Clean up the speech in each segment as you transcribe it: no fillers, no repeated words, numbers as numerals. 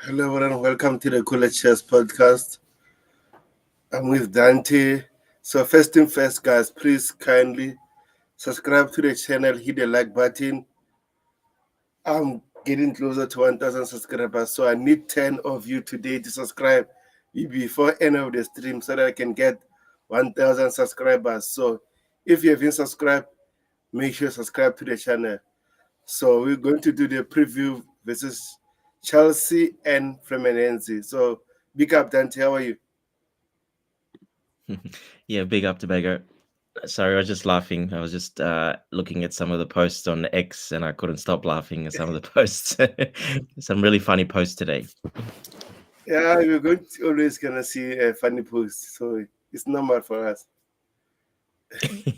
Hello, everyone. Welcome to the Cooler Chess podcast. I'm with Dante. So, first thing first, guys, please kindly subscribe to the channel, hit the like button. I'm getting closer to 1,000 subscribers, so I need 10 of you today to subscribe before end of the stream so that I can get 1,000 subscribers. So, if you haven't subscribed, make sure you subscribe to the channel. So, we're going to do the preview versus Chelsea and Fluminense. So, big up, Dante. How are you? Yeah, big up to Bego. Sorry, I was just laughing. I was just looking at some of the posts on X and I couldn't stop laughing at some of the posts. Some really funny posts today. Yeah, we're going to always gonna see a funny post, so it's normal for us.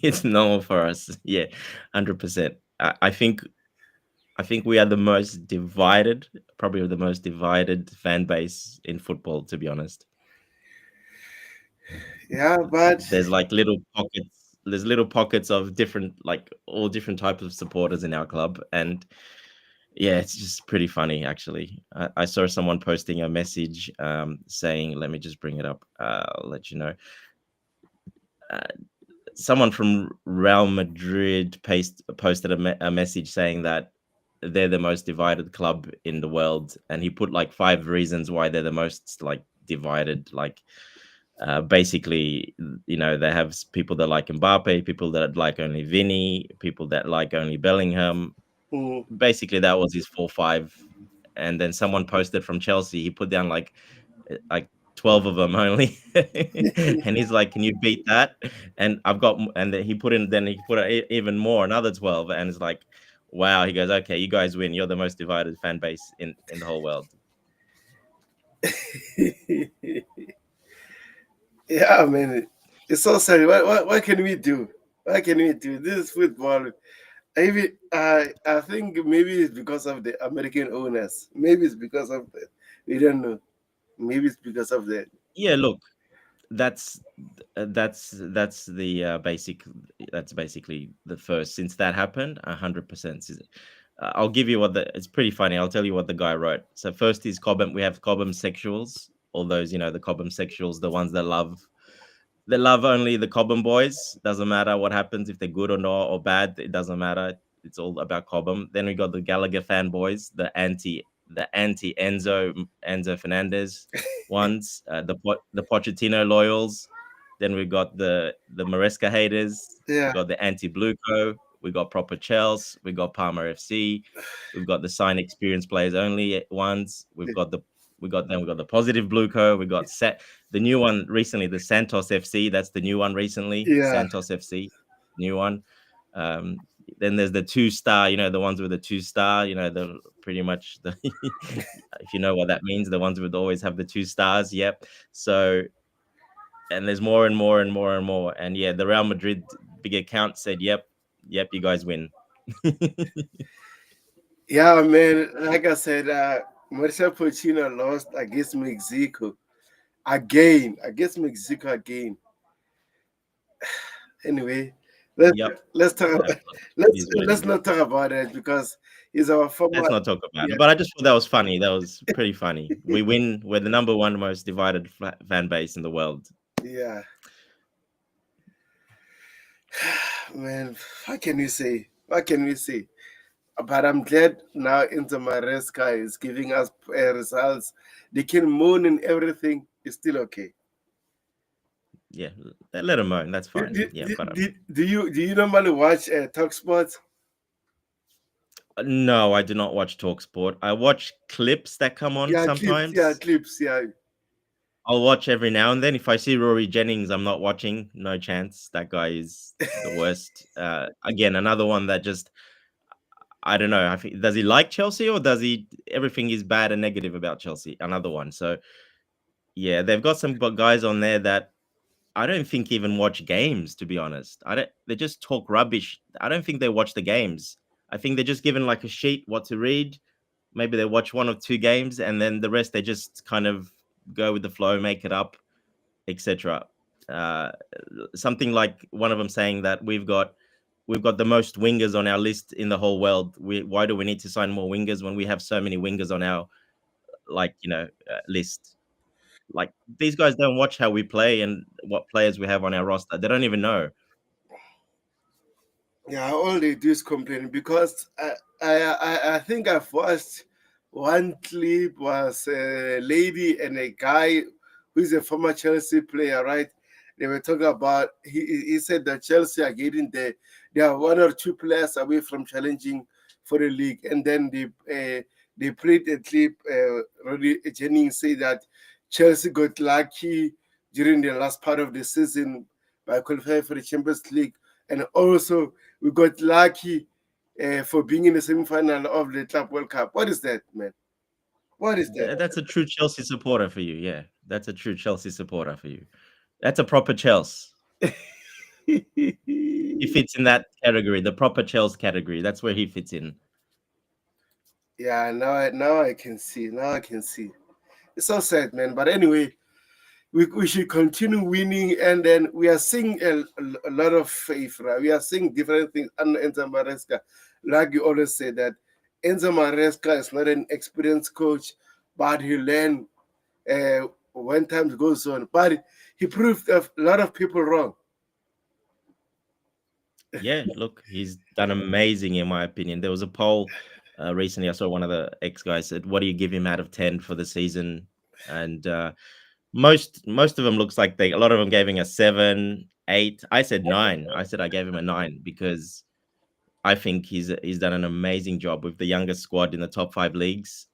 It's normal for us. Yeah, 100%. I think we are the most divided, probably the most divided fan base in football, to be honest. Yeah, but There's like little pockets. There's little pockets of different, like all different types of supporters in our club, and yeah, it's just pretty funny, actually. I saw someone posting a message saying, let me just bring it up. I'll let you know. Uh, Someone from Real Madrid posted a message saying that they're the most divided club in the world. And he put like 5 reasons why they're the most like divided. Like basically, they have people that like Mbappe, people that like only Vinny, people that like only Bellingham. Basically that was his 4-5. And then someone posted from Chelsea, he put down like 12 of them only. And he's like, can you beat that? And then he put even more, another 12. And it's like, wow. He goes, okay, you guys win, you're the most divided fan base in the whole world. yeah, man, it's so sorry. What can we do? What can we do? This is football. I think maybe it's because of the American owners. Maybe it's because of the, we don't know. Maybe it's because of the. Yeah, look, that's the basic. That's basically the first, since that happened 100%. I'll give you it's pretty funny. I'll tell you what the guy wrote. So first is Cobham. We have Cobham sexuals, all those, the Cobham sexuals, the ones that love only the Cobham boys. Doesn't matter what happens, if they're good or not or bad, it doesn't matter. It's all about Cobham. Then we got the Gallagher fanboys, the anti Enzo Fernandez ones, the Pochettino loyals. Then we got the Maresca haters. We Yeah. got the anti Blueco. We got proper Chelsea. We got Palmer FC. We've got the sign experience players only ones. We got the positive Blueco. We got the new one recently, the Santos FC. That's the new one recently. Yeah. Santos FC, new one. Then there's the 2-star, the ones with the 2-star, the pretty much the if you know what that means, the ones would always have the 2 stars. Yep. So, and there's more and more and more and more. And yeah, the Real Madrid big account said, yep, you guys win. Yeah, man. Like I said, Mauricio Pochettino lost against Mexico again. Anyway, let's talk about, let's not talk about it because he's our former. Let's not talk about it. But I just thought that was funny. That was pretty funny. We win. We're the number 1 most divided fan base in the world. Yeah. Man, what can we say? But I'm glad now Inter Milan is giving us results. They can moan and everything. It's still okay. Yeah, let them moan. That's fine. Do you normally watch Talk Sports? No, I do not watch TalkSport. I watch clips that come on sometimes. Clips. I'll watch every now and then. If I see Rory Jennings, I'm not watching. No chance. That guy is the worst. Again, another one that just, I don't know. Does he like Chelsea, or does he? Everything is bad and negative about Chelsea. Another one. So yeah, they've got some guys on there that I don't think even watch games. To be honest, They just talk rubbish. I don't think they watch the games. I think they're just given like a sheet what to read. Maybe they watch 1 or 2 games, and then the rest they just kind of go with the flow, make it up, etc. Something like one of them saying that we've got the most wingers on our list in the whole world. Why do we need to sign more wingers when we have so many wingers on our like list. Like these guys don't watch how we play and what players we have on our roster. They don't even know. Yeah, all they do is complain because I think I've watched one clip was a lady and a guy who is a former Chelsea player, right? They were talking about he said that Chelsea are getting there. They are one or two players away from challenging for the league, and then they played a clip. Roddy Jennings said that Chelsea got lucky during the last part of the season by qualifying for the Champions League, and also we got lucky for being in the semi-final of the Club World Cup. What is that, man? What is that? That's a true Chelsea supporter for you. Yeah, that's a true Chelsea supporter for you. That's a proper Chelsea. He fits in that category, the proper Chelsea category. That's where he fits in. Yeah, now I can see. Now I can see. It's so sad, man. But anyway, we should continue winning, and then we are seeing a lot of faith, right? We are seeing different things under Enzo Maresca. Like you always say that Enzo Maresca is not an experienced coach, but he learned when time goes on. But he proved a lot of people wrong. Yeah, look, he's done amazing in my opinion. There was a poll recently. I saw one of the ex guys said, "What do you give him out of 10 for the season?" And most of them looks like a lot of them gave him a 7, 8. I said 9. I said I gave him a 9 because I think he's done an amazing job with the youngest squad in the top 5 leagues.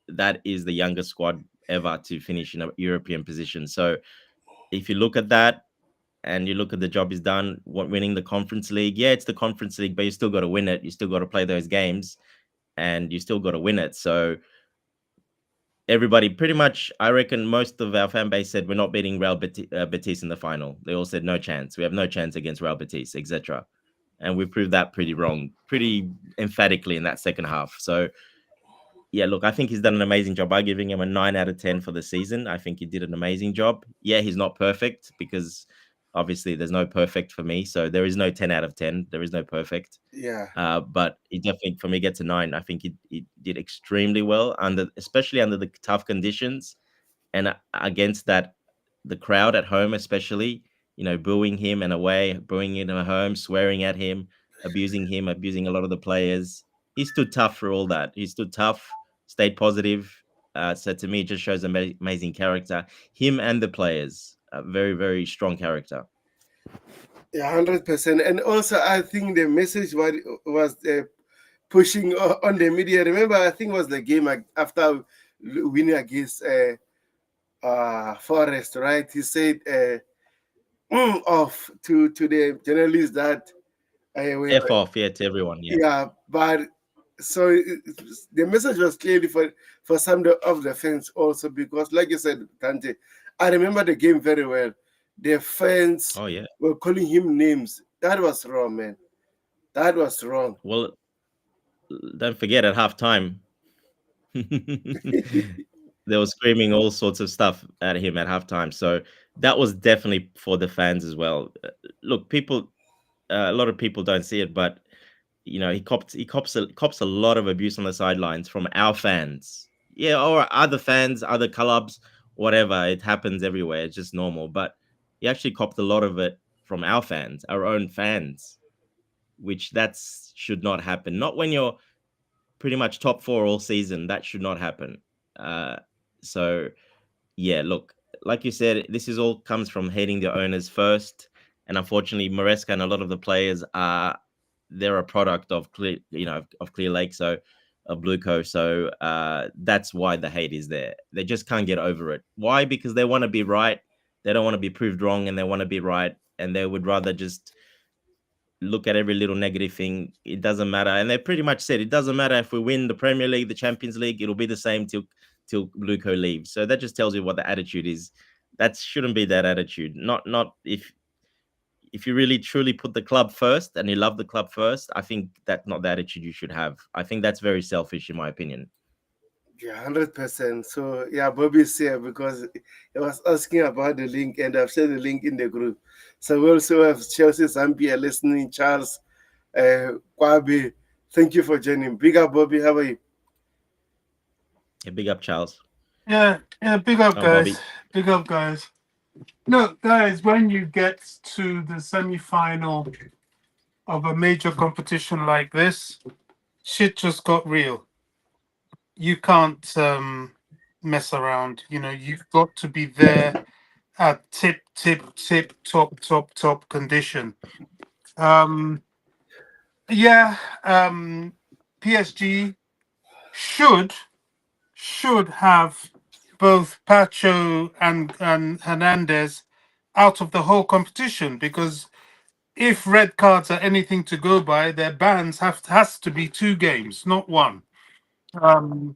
That is the youngest squad ever to finish in a European position. So if you look at that and you look at the job he's done, winning the Conference League, yeah, it's the Conference League, but you still got to win it. You still got to play those games, and you still got to win it. So everybody, pretty much, I reckon most of our fan base said we're not beating Real Betis in the final. They all said no chance. We have no chance against Real Betis, etc. And we proved that pretty wrong, pretty emphatically in that second half. So yeah, look, I think he's done an amazing job. I'm giving him a 9 out of 10 for the season. I think he did an amazing job. Yeah, he's not perfect because obviously there's no perfect for me. So there is no 10 out of 10. There is no perfect. Yeah. But he definitely, for me, gets a 9. I think he did extremely well especially under the tough conditions and against the crowd at home, especially, booing him and away, booing him at home, swearing at him, abusing a lot of the players. He stood tough for all that. He stood tough, stayed positive. So to me, it just shows amazing character. Him and the players, very, very strong character. Yeah, 100%. And also, I think the message was pushing on the media. Remember, I think it was the game after winning against Forest, right? He said off to the journalists that F off, yeah, to everyone, yeah. yeah, but so the message was clearly for some of the fans also because, like you said, Dante, I remember the game very well. The fans Oh yeah. were calling him names. That was wrong, man. That was wrong. Well, don't forget at halftime, they were screaming all sorts of stuff at him at halftime. So that was definitely for the fans as well. Look, people, a lot of people don't see it, but he cops a lot of abuse on the sidelines from our fans. Yeah, or other fans, other clubs, whatever. It happens everywhere. It's just normal. But he actually copped a lot of it from our fans, our own fans, which should not happen. Not when you're pretty much top 4 all season. That should not happen. Uh, so yeah, look, like you said, this is all comes from hating the owners first, and unfortunately, Maresca and a lot of the players they're a product of Clear Lake, so of Blueco. So that's why the hate is there. They just can't get over it. Why? Because they want to be right. They don't want to be proved wrong, and they want to be right, and they would rather just look at every little negative thing. It doesn't matter, and they pretty much said it doesn't matter if we win the Premier League, the Champions League. It'll be the same till Blueco leaves. So that just tells you what the attitude is. That shouldn't be that attitude. Not if you really truly put the club first and you love the club first. I think that's not the attitude you should have. I think that's very selfish, in my opinion. Yeah, 100%. So yeah, Bobby's here because he was asking about the link, and I've shared the link in the group. So we also have Chelsea Zambia listening. Charles, Kwabi, thank you for joining. Big up, Bobby. How are you? Yeah, big up, Charles. Yeah, yeah. Big up, guys. Bobby. Big up, guys. Look, guys, when you get to the semi-final of a major competition like this, shit just got real. You can't mess around. You know, you've got to be there at tip, top condition. Um, yeah, PSG should should have both Pacho and Hernandez out of the whole competition because if red cards are anything to go by, their bans has to be 2 games, not one. Um,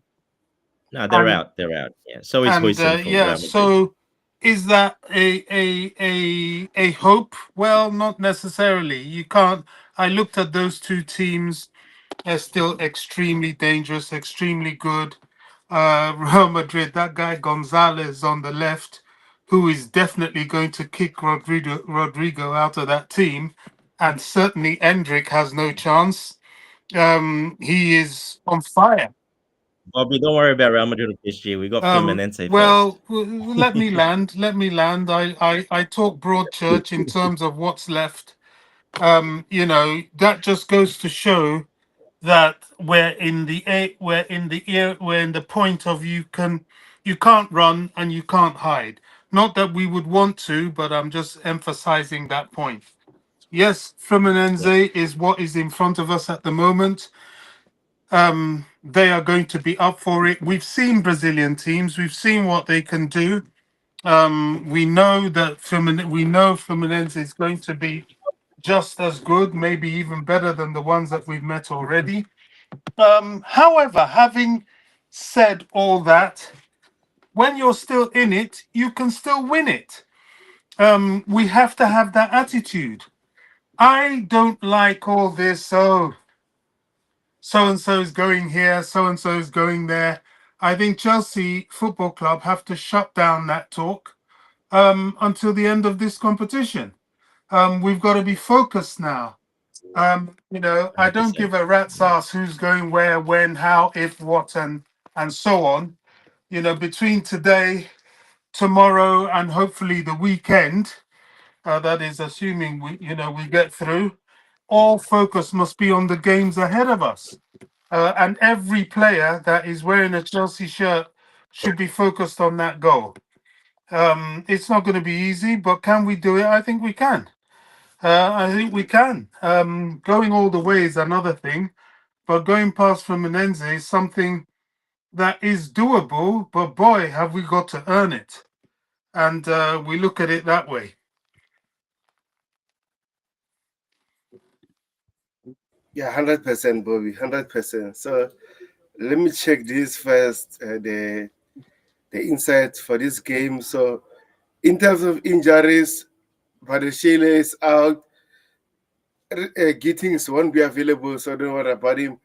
No, they're and out. They're out. Yeah. So is and Huijsen for yeah, Real Madrid. so is that a hope? Well, not necessarily. You can't. I looked at those two teams. They're still extremely dangerous, extremely good. Real Madrid, that guy Gonzalez on the left, who is definitely going to kick Rodrigo out of that team, and certainly Endrick has no chance. He is on fire. Bobby, don't worry about Real Madrid or PSG. We got Fluminense Well, first. let me land. Let me land. I talk broad church in terms of what's left. You know, that just goes to show that we're in the point of you can't run and you can't hide. Not that we would want to, but I'm just emphasizing that point. Yes, Yeah. Fluminense is what is in front of us at the moment. They are going to be up for it. We've seen Brazilian teams. We've seen what they can do. We know that Fluminense is going to be just as good, maybe even better than the ones that we've met already. However, having said all that, when you're still in it, you can still win it. We have to have that attitude. I don't like all this. So and so is going here, so and so is going there. I think Chelsea Football Club have to shut down that talk until the end of this competition. We've got to be focused now. You know, I don't 100%. give a rat's Yeah. ass who's going where, when, how, if, what, and so on. You know, between today, tomorrow, and hopefully the weekend, that is assuming we get through. All focus must be on the games ahead of us, and every player that is wearing a Chelsea shirt should be focused on that goal. It's not going to be easy, but can we do it? I think we can. I think we can. Going all the way is another thing, but going past Fluminense is something that is doable. But boy, have we got to earn it, and we look at it that way. Yeah, 100%, Bobby, 100%. So let me check this first. The insights for this game. So in terms of injuries, Badashile is out. Gittings won't be available, so don't worry about him.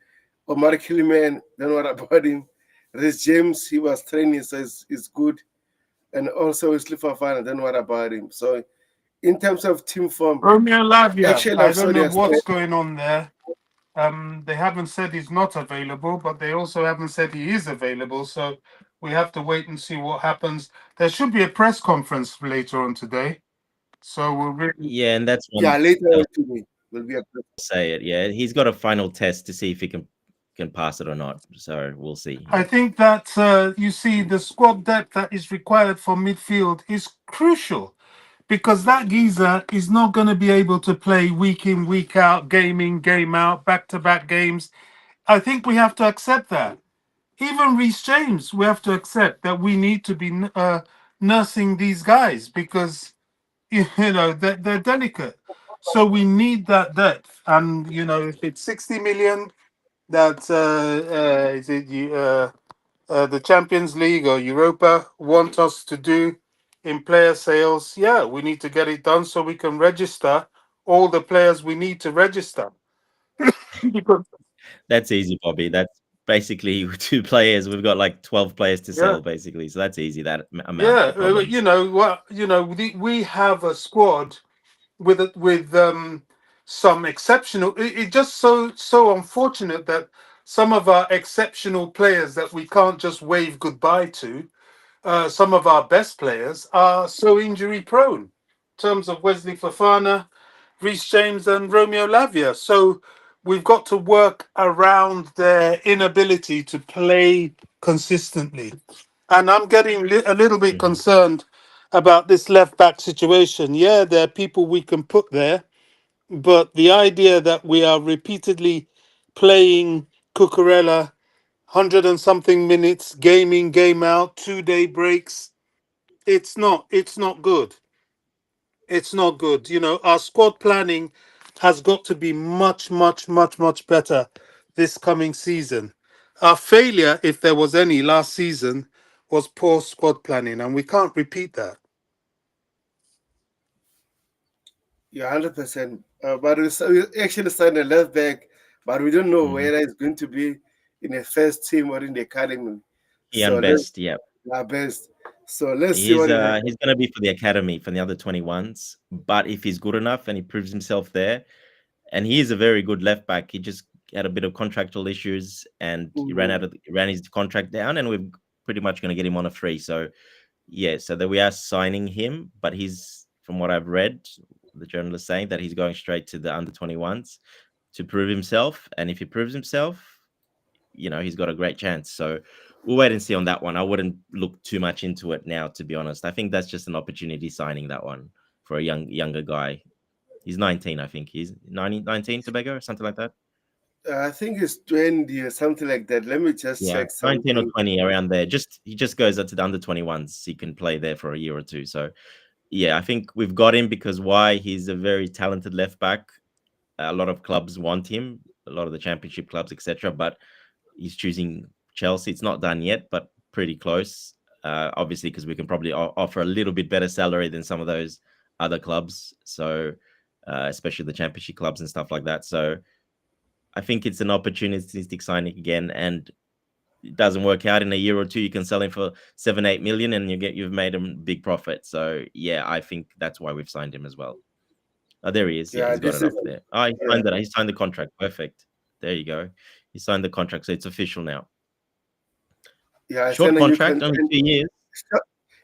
Omar Kiliman, don't worry about him. Rhys James, he was training, so it's good. And also Slifafana, don't worry about him. So in terms of team form, Romeo Lavia, actually I I don't saw know their what's stat. going on there. They haven't said he's not available, but they also haven't said he is available. So we have to wait and see what happens. There should be a press conference later on today. So we'll really. Yeah, and that's Yeah, one later they'll on to me will be a say it. Yeah, he's got a final test to see if he can pass it or not. So we'll see. I Yeah. think that you see the squad depth that is required for midfield is crucial because that geezer is not going to be able to play week in, week out, game in, game out, back to back games. I think we have to accept that. Even Reece James, we have to accept that we need to be nursing these guys because they're delicate. So we need that depth, and if it's 60 million, that is it the Champions League or Europa want us to do in player sales. Yeah, we need to get it done so we can register all the players we need to register. Because That's easy, Bobby. That's basically 2 players. We've got like 12 players to yeah, sell, basically. So that's easy, that amount yeah, of problems. we have a squad with some exceptional. It just so unfortunate that some of our exceptional players that we can't just wave goodbye to. some of our best players are so injury prone. In terms of Wesley Fofana, Reece James, and Romeo Lavia. So we've got to work around their inability to play consistently. And I'm getting a little bit Mhm. concerned about this left back situation. Yeah, there are people we can put there, but the idea that we are repeatedly playing Cucurella 100 and something minutes, game in, game out, 2 day breaks, it's not good. It's not good. You know, our squad planning has got to be much, much, much, much better this coming season. Our failure, if there was any last season, was poor squad planning, and we can't repeat that. Yeah, 100%. But we actually signed a left back, but we don't know Mhm. whether it's going to be in the first team or in the academy. So Ian let's Best, yeah. our best. So let's see what will happen. He's gonna be for the academy for the under 21s. But if he's good enough and he proves himself there, and he is a very good left back, he just had a bit of contractual issues and he ran his contract down, and we're pretty much gonna get him on a free. So yeah, so that we are signing him, but he's from what I've read, the journalist saying that he's going straight to the under 21s to prove himself. And if he proves himself, he's got a great chance. So we'll wait and see on that one. I wouldn't look too much into it now, to be honest. I think that's just an opportunity signing that one for a younger guy. He's 19, I think. He's 19 Tobago or something like that. I think it's 20 or something like that. Let me just Yeah, check 19 or something. 20 around there. He just goes up to the under 21s. He can play there for a year or two. So yeah, I think we've got him because why? He's a very talented left back. A lot of clubs want him, a lot of the championship clubs, etc. But he's choosing Chelsea. It's not done yet, but pretty close. Obviously, because we can probably offer a little bit better salary than some of those other clubs. So, especially the championship clubs and stuff like that. So, I think it's an opportunistic signing again, and it doesn't work out in a year or two. You can sell him for 7-8 million, and you've made him big profit. So, yeah, I think that's why we've signed him as well. Oh, there he is. Yeah, Yeah, he's got this it is up there. Oh, he yeah, signed it. He signed the contract. Perfect. There you go. He signed the contract, so it's official now. yeah. I Short signed a new contract, only contract. 2 years.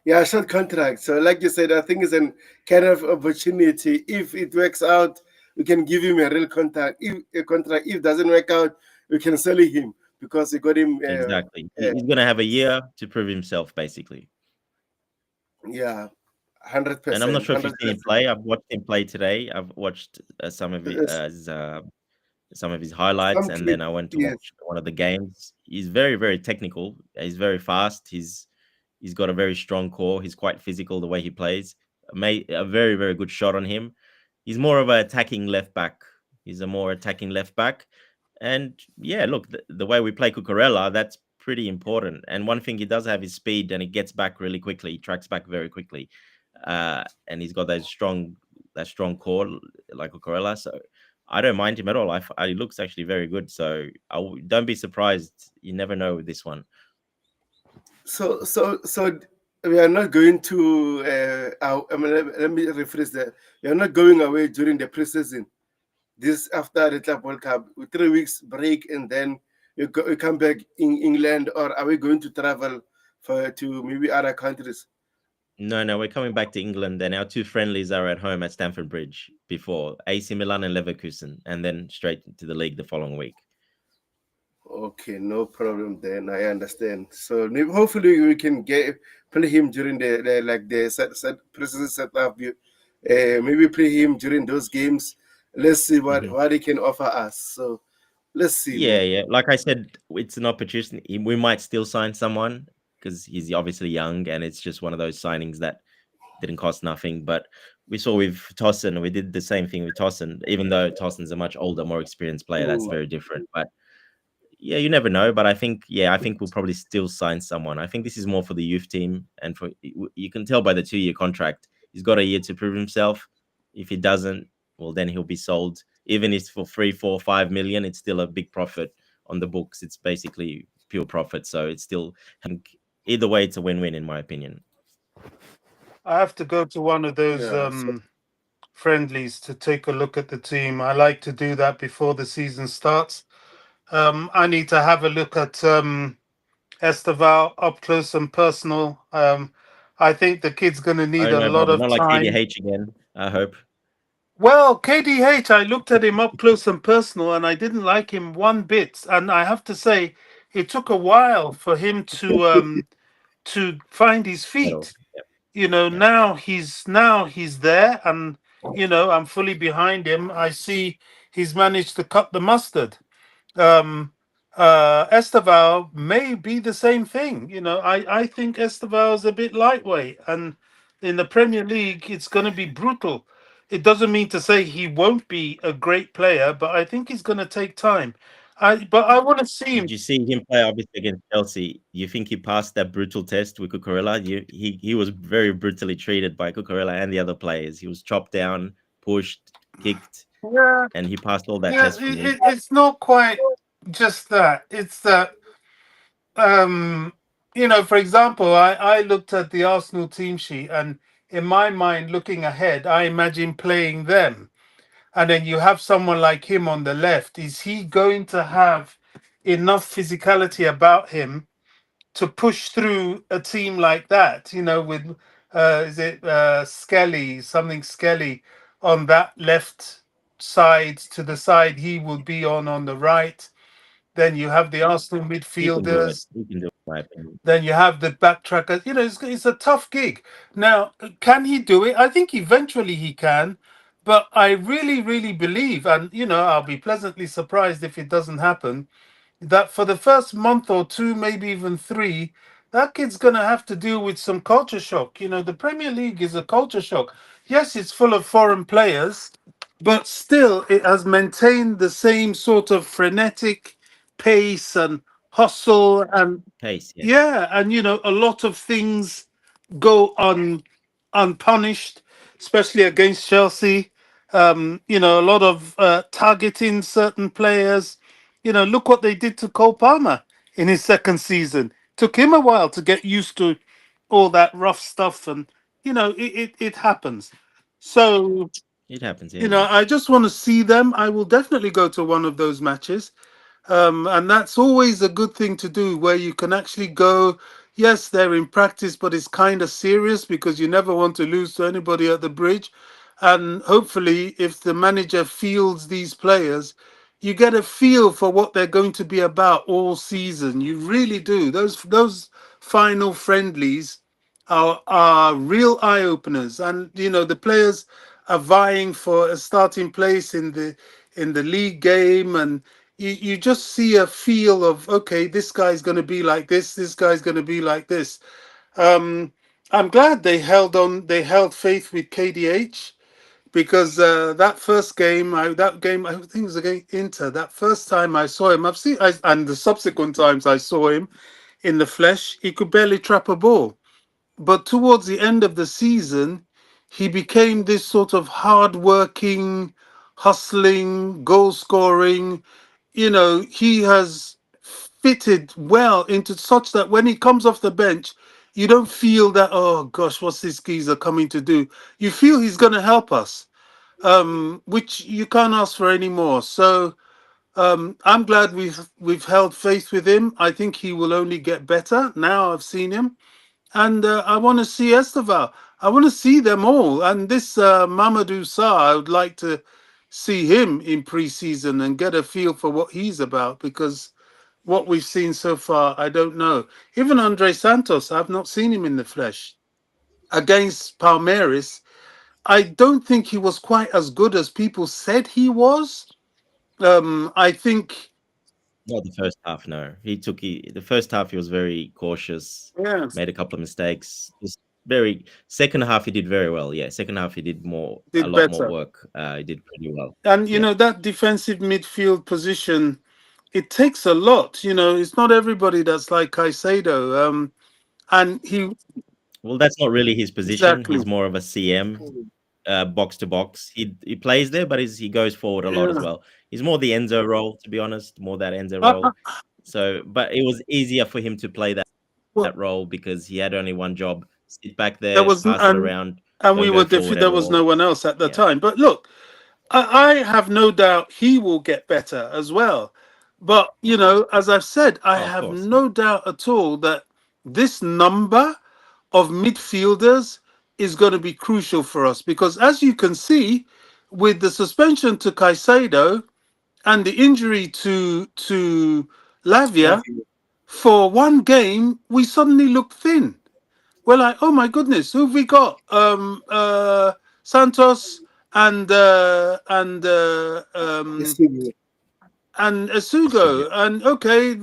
Yeah, short contract. So, like you said, I think it's an kind of opportunity. If it works out, we can give him a real contract. If a contract, if it doesn't work out, we can sell him because we got him. Exactly. He's going to have a year to prove himself, basically. Yeah, hundred And I'm not percent, sure if you've hundred seen him percent. play. I've watched him play today. I've watched some of his highlights, Some and clip, then I went to yes. watch one of the games. He's very, very technical. He's very fast. He's got a very strong core. He's quite physical the way he plays. Made a very, very good shot on him. He's more of an attacking left back. He's a more attacking left back. And yeah, look, the way we play Cucurella, that's pretty important. And one thing he does have is speed, and he gets back really quickly. He tracks back very quickly, and he's got that strong core like Cucurella. So I don't mind him at all. He looks actually very good. So don't be surprised. You never know with this one. So we are not going to. I mean, let me rephrase that. We are not going away during the preseason. This after the Club World Cup, with 3 weeks break, and then you come back in England, or are we going to travel to maybe other countries? No, no, we're coming back to England, and our two friendlies are at home at Stamford Bridge before AC Milan and Leverkusen, and then straight to the league the following week. Okay, no problem then. I understand. So hopefully we can get play him during the like the preseason setup. Maybe play him during those games. Let's see what Mhm. what he can offer us. So let's see, Yeah, man. yeah. Like I said, it's an opportunity. We might still sign someone because he's obviously young, and it's just one of those signings that didn't cost nothing. But we saw with Tosin, we did the same thing with Tosin, even though Tosin's a much older, more experienced player. That's Mm. very different. But yeah, you never know. But I think we'll probably still sign someone. I think this is more for the youth team, and you can tell by the 2-year contract, he's got a year to prove himself. If he doesn't, well, then he'll be sold. Even if it's for 3, 4, 5 million, it's still a big profit on the books. It's basically pure profit. So it's still, I think, either way, it's a win-win in my opinion. I have to go to one of those Yeah. So friendlies to take a look at the team. I like to do that before the season starts. I need to have a look at Esteval up close and personal. I think the kid's going to need Oh a no, lot brother, of not like time. KDH again. I hope. Well, KDH, I looked at him up close and personal, and I didn't like him one bit. And I have to say, it took a while for him to find his Settle. feet. Yep. You know, Yep. now he's there, and I'm fully behind him. I see he's managed to cut the mustard. um Esteval may be the same thing. I think Esteval is a bit lightweight, and in the Premier League it's going to be brutal. It doesn't mean to say he won't be a great player, but I think he's going to take time. I want to see Did him. you see him play obviously against Chelsea? You think he passed that brutal test with Cucurella? He was very brutally treated by Cucurella and the other players. He was chopped down, pushed, kicked, Yeah, and he passed all that yeah, test for me. it's not quite just that. It's that, um for example, I looked at the Arsenal team sheet, and in my mind, looking ahead, I imagine playing them. And then you have someone like him on the left. Is he going to have enough physicality about him to push through a team like that? With is it Skelly, something Skelly on that left side, to the side he will be on the right. Then you have the Arsenal He can do it. midfielders. He can do it, in my opinion. Then you have the backtrackers. It's a tough gig. Now, can he do it? I think eventually he can, but I really, really believe, and I'll be pleasantly surprised if it doesn't happen, that for the first month or two, maybe even three, that kid's going to have to deal with some culture shock. The Premier League is a culture shock. Yes, it's full of foreign players, but still, it has maintained the same sort of frenetic pace and hustle. And Pace, yeah. yeah, and a lot of things go unpunished, especially against Chelsea. A lot of targeting certain players. Look what they did to Cole Palmer in his second season. Took him a while to get used to all that rough stuff, and it happens. So It happens, yeah. I just want to see them. I will definitely go to one of those matches. And that's always a good thing to do, where you can actually go. Yes, they're in practice, but it's kind of serious, because you never want to lose to anybody at the bridge. And hopefully, if the manager fields these players, you get a feel for what they're going to be about all season. You really do. Those final friendlies are real eye openers, and the players are vying for a starting place in the league game, and you just see a feel of, okay, this guy's going to be like this guy's going to be like this. um I'm glad they held faith with KDH, because that game, I think it was against Inter. That first time I saw him, and the subsequent times I saw him in the flesh, he could barely trap a ball. But towards the end of the season, he became this sort of hard-working, hustling, goal-scoring. He has fitted well into such that when he comes off the bench, you don't feel that, oh gosh, what's this geezer coming to do? You feel he's going to help us, which you can't ask for anymore. So I'm glad we've held faith with him. I think he will only get better now I've seen him. And I want to see Esteval. I want to see them all. And this Mamadou Sarr, I would like to see him in pre-season and get a feel for what he's about, because what we've seen so far, I don't know. Even Andre Santos, I've not seen him in the flesh. Against Palmeiras, I don't think he was quite as good as people said he was. I think, Not the first half, no. The first half he was very cautious, yeah, made a couple of mistakes. Just very second half he did very well. Yeah, second half he did a did lot more better. work. He did pretty well. And Yeah. that defensive midfield position, it takes a lot. It's not everybody that's like Caicedo. And he Well, that's not really his position. exactly, He's more of a CM, box to box. He plays there, but he goes forward a lot as yeah. well. He's more the Enzo role, to be honest, more that Enzo Uh, role. uh, So, but it was easier for him to play well, that role because he had only one job: sit back there there, was pass it around, and we don't were go forward at there was no all. one else at the Yeah, time. But look, I have no doubt he will get better as well. But, you know, as I've said, I Oh, of have course. no doubt at all that this number of midfielders is going to be crucial for us because, as you can see, with the suspension to Caicedo and the injury to Lavia, Nothing. for one game, we suddenly look thin. We're like, oh my goodness, who've we got? Santos and It's too good. It's too good. Asugo, and okay,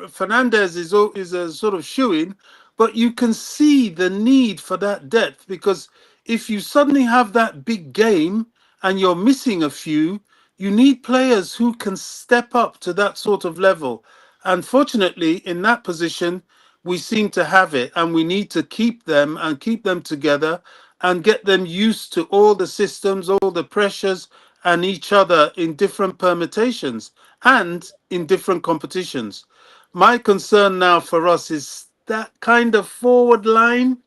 Fernandez is a sort of shoe-in, but you can see the need for that depth because if you suddenly have that big game and you're missing a few, you need players who can step up to that sort of level. And fortunately, in that position, we seem to have it, and we need to keep them and keep them together and get them used to all the systems, all the pressures, and each other in different permutations and in different competitions. My concern now for us is that kind of forward line.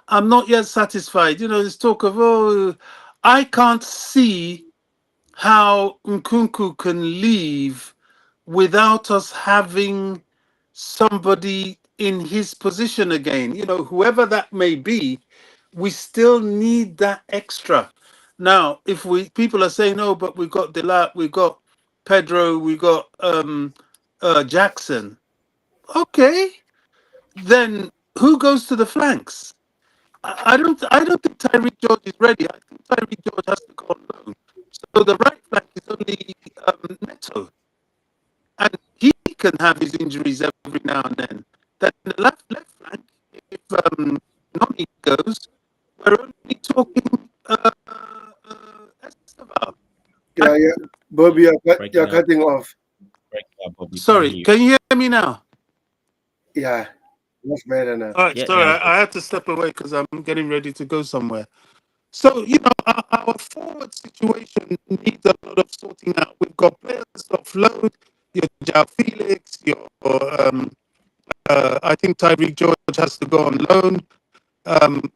I'm not yet satisfied. You know, there's talk of, oh, I can't see how Nkunku can leave without us having somebody in his position again. You know, whoever that may be, we still need that extra. Now, if we people are saying, oh, but we got Delat, we got Pedro, we got Jackson. Okay, then who goes to the flanks? I don't think Tyreek George is ready. I think Tyreek George has to go on loan. So the right flank is only Neto, and he can have his injuries every now and then. Then the left flank, if Noni goes, we're only talking Esteval. Yeah, yeah. Bobby, you're Breaking up. cutting off. Breaking up, Bobby. Can't Sorry, hear you. can you hear me now? Yeah, much better now. All right, Yeah, sorry, now it's I had to step away because I'm getting ready to go somewhere. So, you know, our forward situation needs a lot of sorting out. We've got players to offload, your João Felix, your, I think Tyreek George has to go on loan.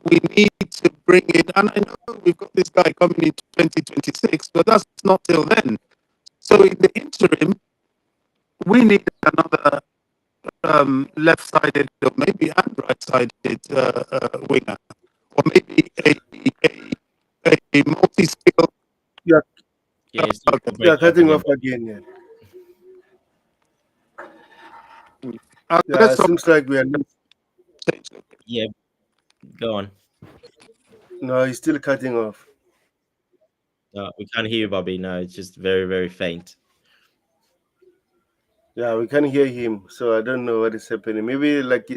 We need to bring in, and I know we've got this guy coming in 2026, but that's not till then. So in the interim, we need another left-sided or maybe and right-sided winger, or maybe a multi-skill. You're, Yeah, you're still you're breaking up cutting again, off Bobby. again. Yeah, yeah. Let's It seems like we are. Yeah, go on. No, he's still cutting off. No, we can't hear you, Bobby. No, it's just very, very faint. Yeah, we can hear him. So I don't know what is happening. Maybe like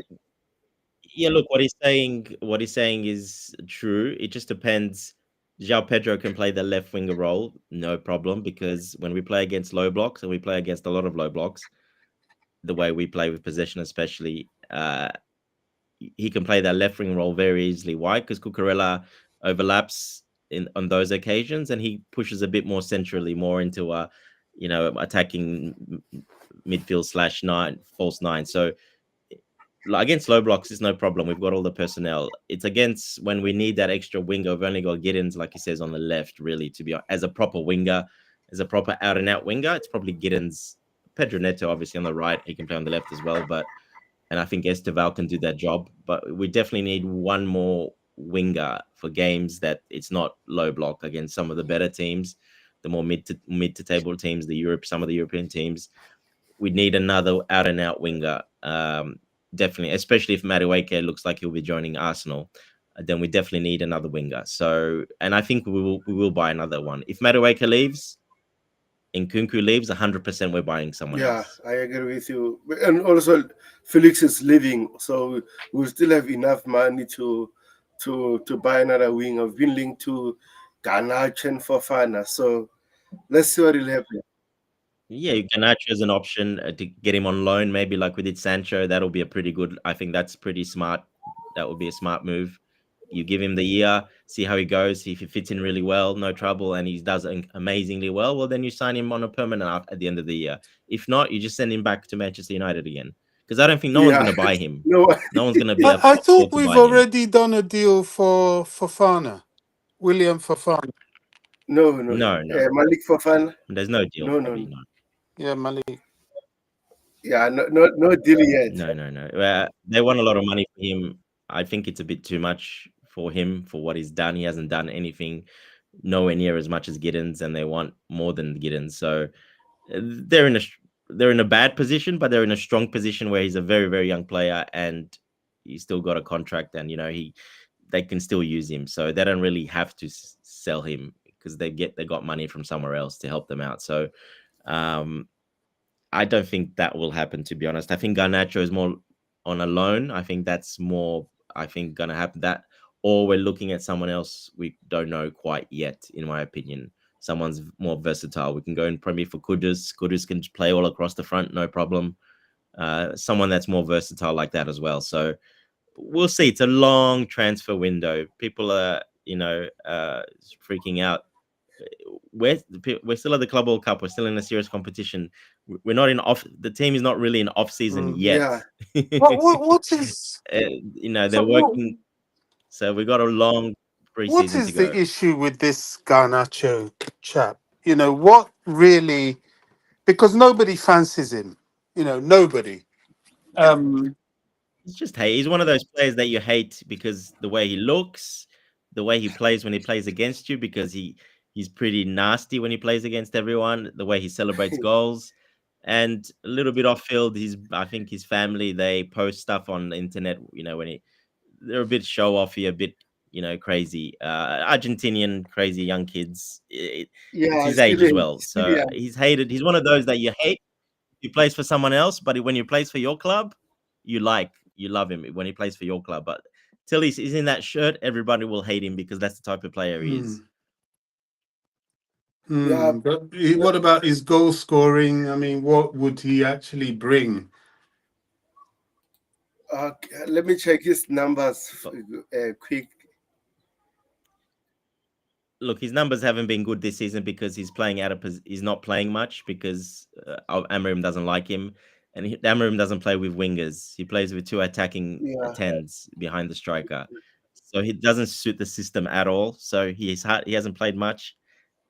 Yeah, look, what he's saying is true. It just depends. João Pedro can play the left winger role, no problem, because when we play against low blocks, and we play against a lot of low blocks, the way we play with possession, especially, he can play that left wing role very easily. Why? Because Cucurella overlaps in on those occasions, and he pushes a bit more centrally, more into a, attacking midfield slash nine, false nine. So against low blocks, it's no problem. We've got all the personnel. It's against when we need that extra winger. We've only got Giddens, like he says, on the left, really, to be as a proper winger, as a proper out and out winger. It's probably Giddens. Pedro Neto, obviously, on the right. He can play on the left as well. And I think Esteval can do that job. But we definitely need one more winger for games that it's not low block against some of the better teams, the more mid to table teams, some of the European teams. We need another out and out winger. Definitely, especially if Madueke looks like he'll be joining Arsenal, then we definitely need another winger. So, and I think we will buy another one. If Madueke leaves, and Nkunku leaves, 100% we're buying someone yeah, else. I agree with you. And also, Felix is leaving, so we still have enough money to buy another wing. I've been linked to Garnacho and Fofana, so let's see what will happen. Yeah, Garnacho is an option to get him on loan, maybe like we did Sancho. That'll be a pretty good. I think that's pretty smart. That would be a smart move. You give him the year, see how he goes. See if he fits in really well, no trouble, and he does amazingly well. Well, then you sign him on a permanent at the end of the year. If not, you just send him back to Manchester United again. Because I don't think no one's Yeah, going to buy him. no, No one's going to be I upset thought to we've buy him. already done a deal for Fofana, William Fofana. no, No, Malik Fofana. there's no deal, No, Bobby. No. Yeah, Malik. Yeah, no deal yet. No. They want a lot of money for him. I think it's a bit too much for him for what he's done. He hasn't done anything nowhere near as much as Giddens, and they want more than Giddens. So they're in a they're in a bad position, but they're in a strong position where he's a very very young player and he's still got a contract, and they can still use him. So they don't really have to sell him because they got money from somewhere else to help them out. So um, I don't think that will happen, to be honest. I think Garnacho is more on a loan. I think that's more, going to happen that, or we're looking at someone else we don't know quite yet, in my opinion. Someone's more versatile. We can go in Premier for Kudus. Kudus can play all across the front, no problem. Someone that's more versatile like that as well. So we'll see. It's a long transfer window. People are, freaking out. We're still at the Club World Cup. We're still in a serious competition. We're not in off. The team is not really in off season yet. Yeah. What is they're so working. So we got a long what preseason to is go. the issue with this Garnacho chap? What really, because nobody fancies him. Nobody. It's just hate. He's one of those players that you hate because the way he looks, the way he plays when he plays against you, because he's pretty nasty when he plays against everyone, the way he celebrates goals, and a little bit off field. I think his family, they post stuff on the internet, when they're a bit show offy, a bit, crazy. Argentinian crazy young kids. It's Yeah, his age as well. still So young. he's hated. He's one of those that you hate. He plays for someone else, but when he plays for your club, you love him when he plays for your club. But till he's in that shirt, everybody will hate him because that's the type of player he is. Yeah. But what about his goal scoring? I mean, what would he actually bring? Let me check his numbers quick. Look, his numbers haven't been good this season because he's playing he's not playing much because Amorim doesn't like him, and Amorim doesn't play with wingers. He plays with two attacking Yeah. tens behind the striker, so he doesn't suit the system at all. So he hasn't played much,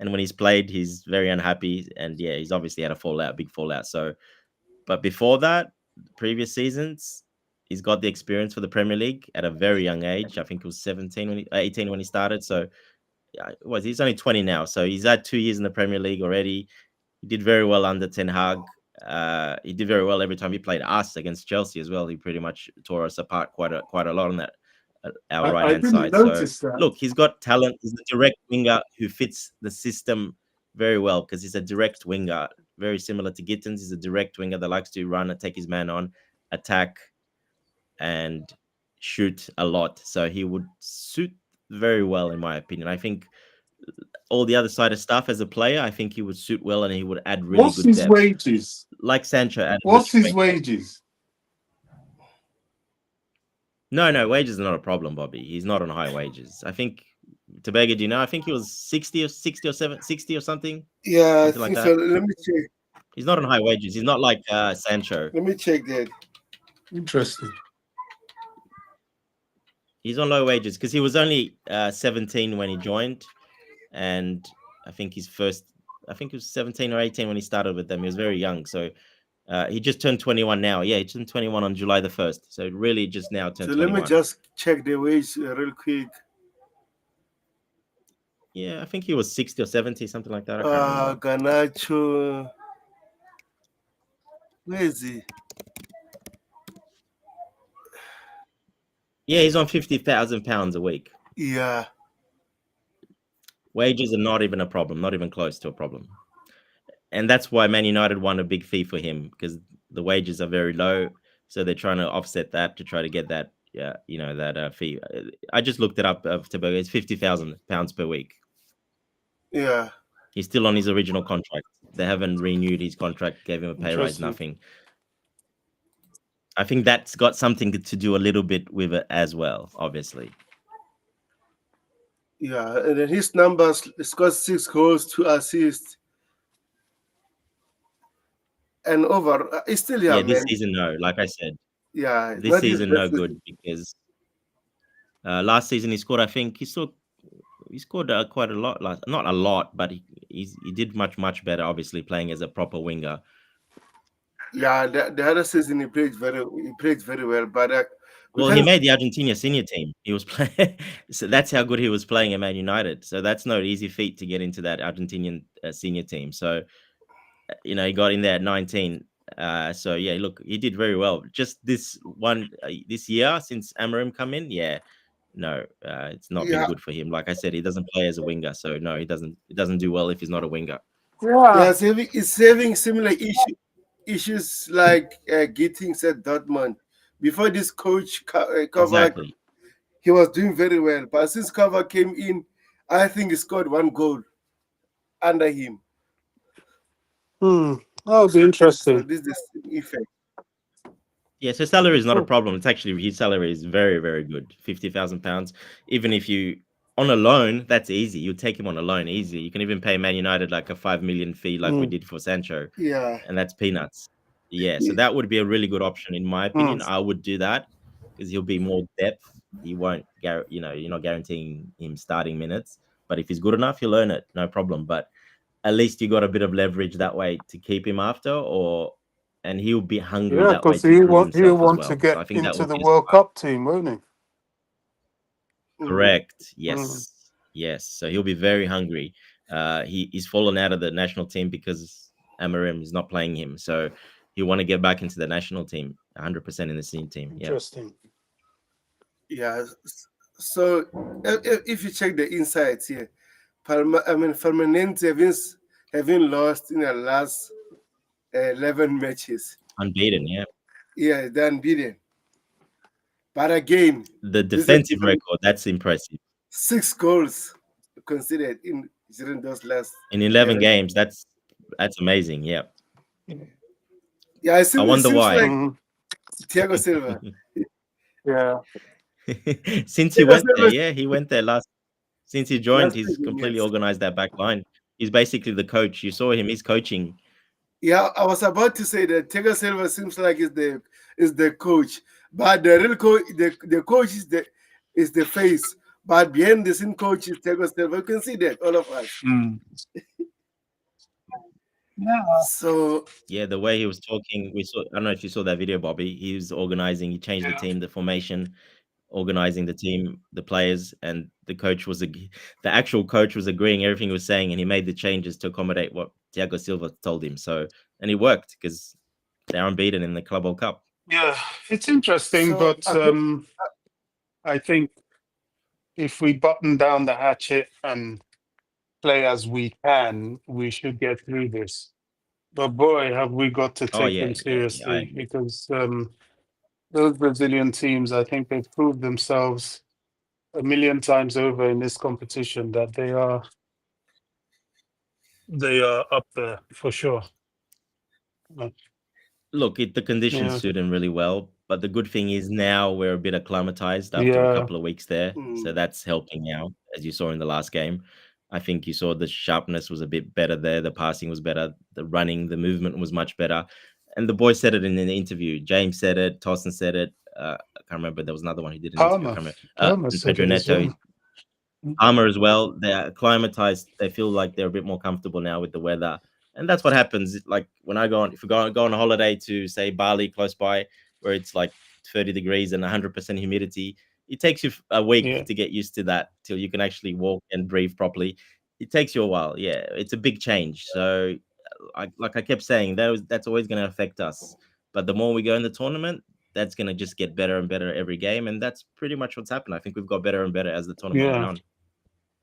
and when he's played, he's very unhappy, and yeah, he's obviously had a big fallout. So, but before that, previous seasons, he's got the experience for the Premier League at a very young age. I think it was 18 when he started. So he's only 20 now, so he's had 2 years in the Premier League already. He did very well under Ten Hag. He did very well every time he played us against Chelsea as well. He pretty much tore us apart quite a lot on that our right hand side. So look, he's got talent. He's a direct winger who fits the system very well because he's a direct winger, very similar to Gittins. He's a direct winger that likes to run and take his man on, attack, and shoot a lot. So he would suit very well, in my opinion. I think all the other side of stuff as a player, I think he would suit well, and he would add really What's good his depth. wages? Like Sancho. What's his wages? No, wages are not a problem, Bobby. He's not on high wages. I think Tobago, do you know? I think he was 60 or 60 or something. Yeah, Something I like think that. so. Let me check. He's not on high wages. He's not like Sancho. Let me check that. Interesting. He's on low wages because he was only 17 when he joined, and I think it was 17 or 18 when he started with them. He was very young, so he just turned 21 now. Yeah, he turned 21 on July the 1st, so really just now turned 21. Let me just check the wage real quick. Yeah, I think he was 60 or 70, something like that. I can't remember. Garnacho. Where is he? Yeah, he's on £50,000 a week. Yeah. Wages are not even a problem, not even close to a problem. And that's why Man United won a big fee for him, because the wages are very low. So they're trying to offset that to try to get that, that fee. I just looked it up. It's £50,000 per week. Yeah. He's still on his original contract. They haven't renewed his contract, gave him a pay rise, nothing. I think that's got something to do a little bit with it as well, obviously. Yeah, and then his numbers, he's got 6 goals, 2 assists. And over, he's still young, this man. season, no, like I said. Yeah, this season, no good, because last season he scored, I think, he scored quite a lot. Not a lot, but he did much better, obviously, playing as a proper winger. Yeah, the other season he played very well, but we Well, he can't. made the Argentina senior team. He was playing, so that's how good he was playing at Man United. So that's no easy feat to get into that Argentinian senior team. So he got in there at 19. So yeah, look, he did very well. Just this year since Amarim come in, yeah, no, it's not been Yeah, good for him. Like I said, he doesn't play as a winger, so no, he doesn't do well if he's not a winger. Yeah. yeah, it's having similar issues like Gittings at Dortmund. Before this coach cover, Exactly. he was doing very well, but since cover came in, I think he scored one goal under him. That would be So interesting. this is the same effect. Yeah, so salary is not a Hmm. problem. It's actually his salary is very, very good. £50,000. Even if you on a loan, that's easy. You take him on a loan easy. You can even pay Man United like a 5 million fee, like we Hmm. did for Sancho, Yeah, and that's peanuts. Yeah, so that would be a really good option in my Hmm. opinion. I would do that because he'll be more depth. He won't, you're not guaranteeing him starting minutes, but if he's good enough, he'll earn it, no problem. But at least you got a bit of leverage that way to keep him after, and he'll be hungry Yeah, that way because to prove he'll himself as want to well. So get I think that into would the be a World smart. Cup team, won't he? mm, Correct. Hmm. Yes. So he'll be very hungry. He's fallen out of the national team because Amarim is not playing him. So he'll want to get back into the national team, 100% in the senior team. Yeah. Interesting. yeah. So if you check the insights here, Fluminense having lost in the last 11 matches. Unbeaten. Yeah. Yeah, they're unbeaten. But again, The this is a defensive different record, that's impressive. 6 goals considered in during those last In 11 11. games, that's amazing. Yeah. Yeah, I it wonder seems why. like Hmm. Thiago Silva. Yeah. Since he Thiago went there, Silva, yeah, he went there since he joined, last he's season, completely yes. organized that back line. He's basically the coach. You saw him, he's coaching. Yeah, I was about to say that Thiago Silva seems like is the coach, but the real coach, the coach is the face, but behind the scene coach is Thiago Silva. You can see that all of us. Hmm. Yeah. So Yeah, the way he was talking, I don't know if you saw that video, Bobby. He was organizing, he changed the Yeah. team, the formation, organizing the team, the players, and the actual coach was agreeing everything he was saying, and he made the changes to accommodate what Thiago Silva told him. So, and it worked because they're unbeaten in the Club World Cup. Yeah. It's interesting, so but I think if we button down the hatchet and play as we can, we should get through this. But boy, have we got to Oh take yeah, them yeah, I seriously agree. because those Brazilian teams, I think they've proved themselves a million times over in this competition that they are up there for sure. Uh, Look, the conditions Yeah, suit him really well, but the good thing is now we're a bit acclimatized after a yeah, couple of weeks there, so mm, that's helping now, as you saw in the last game. I think you saw the sharpness was a bit better there, the passing was better, the running, the movement was much better, and the boy said it in an interview. James said it, Tosson said it. I can't remember. There was another one who did an interview. I Palmer, can't remember. Palmer And said Pedro it as Neto, well. Mm, Armour as well. They're acclimatized. They feel like they're a bit more comfortable now with the weather, and that's what happens. Like when I go on, if we go on a holiday to say Bali, close by, where it's like 30 degrees and 100% humidity, it takes you a week Yeah, to get used to that till you can actually walk and breathe properly. It takes you a while. Yeah, it's a big change. So, like I kept saying, that's always going to affect us. But the more we go in the tournament, that's going to just get better and better every game, and that's pretty much what's happened. I think we've got better and better as the tournament went yeah. on.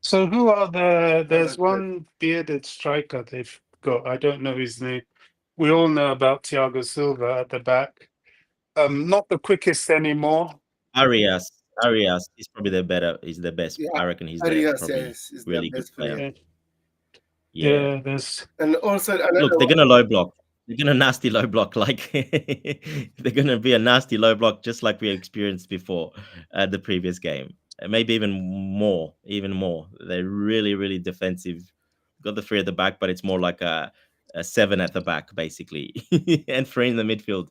So who are I there's like that. one bearded striker they've got. I don't know his name. We all know about Thiago Silva at the back. Not the quickest anymore. Arias, Arias is probably the better. He's the best. Yeah, I reckon he's the Arias, probably yes, is the really good best player. player. Yeah, Yeah. yeah. There's And also another Look, they're one. gonna low block. They're gonna nasty low block. Like they're gonna be a nasty low block, just like we experienced before the previous game. Maybe even more. Even more. They're really, really defensive. Got the three at the back, but it's more like a seven at the back, basically, and three in the midfield.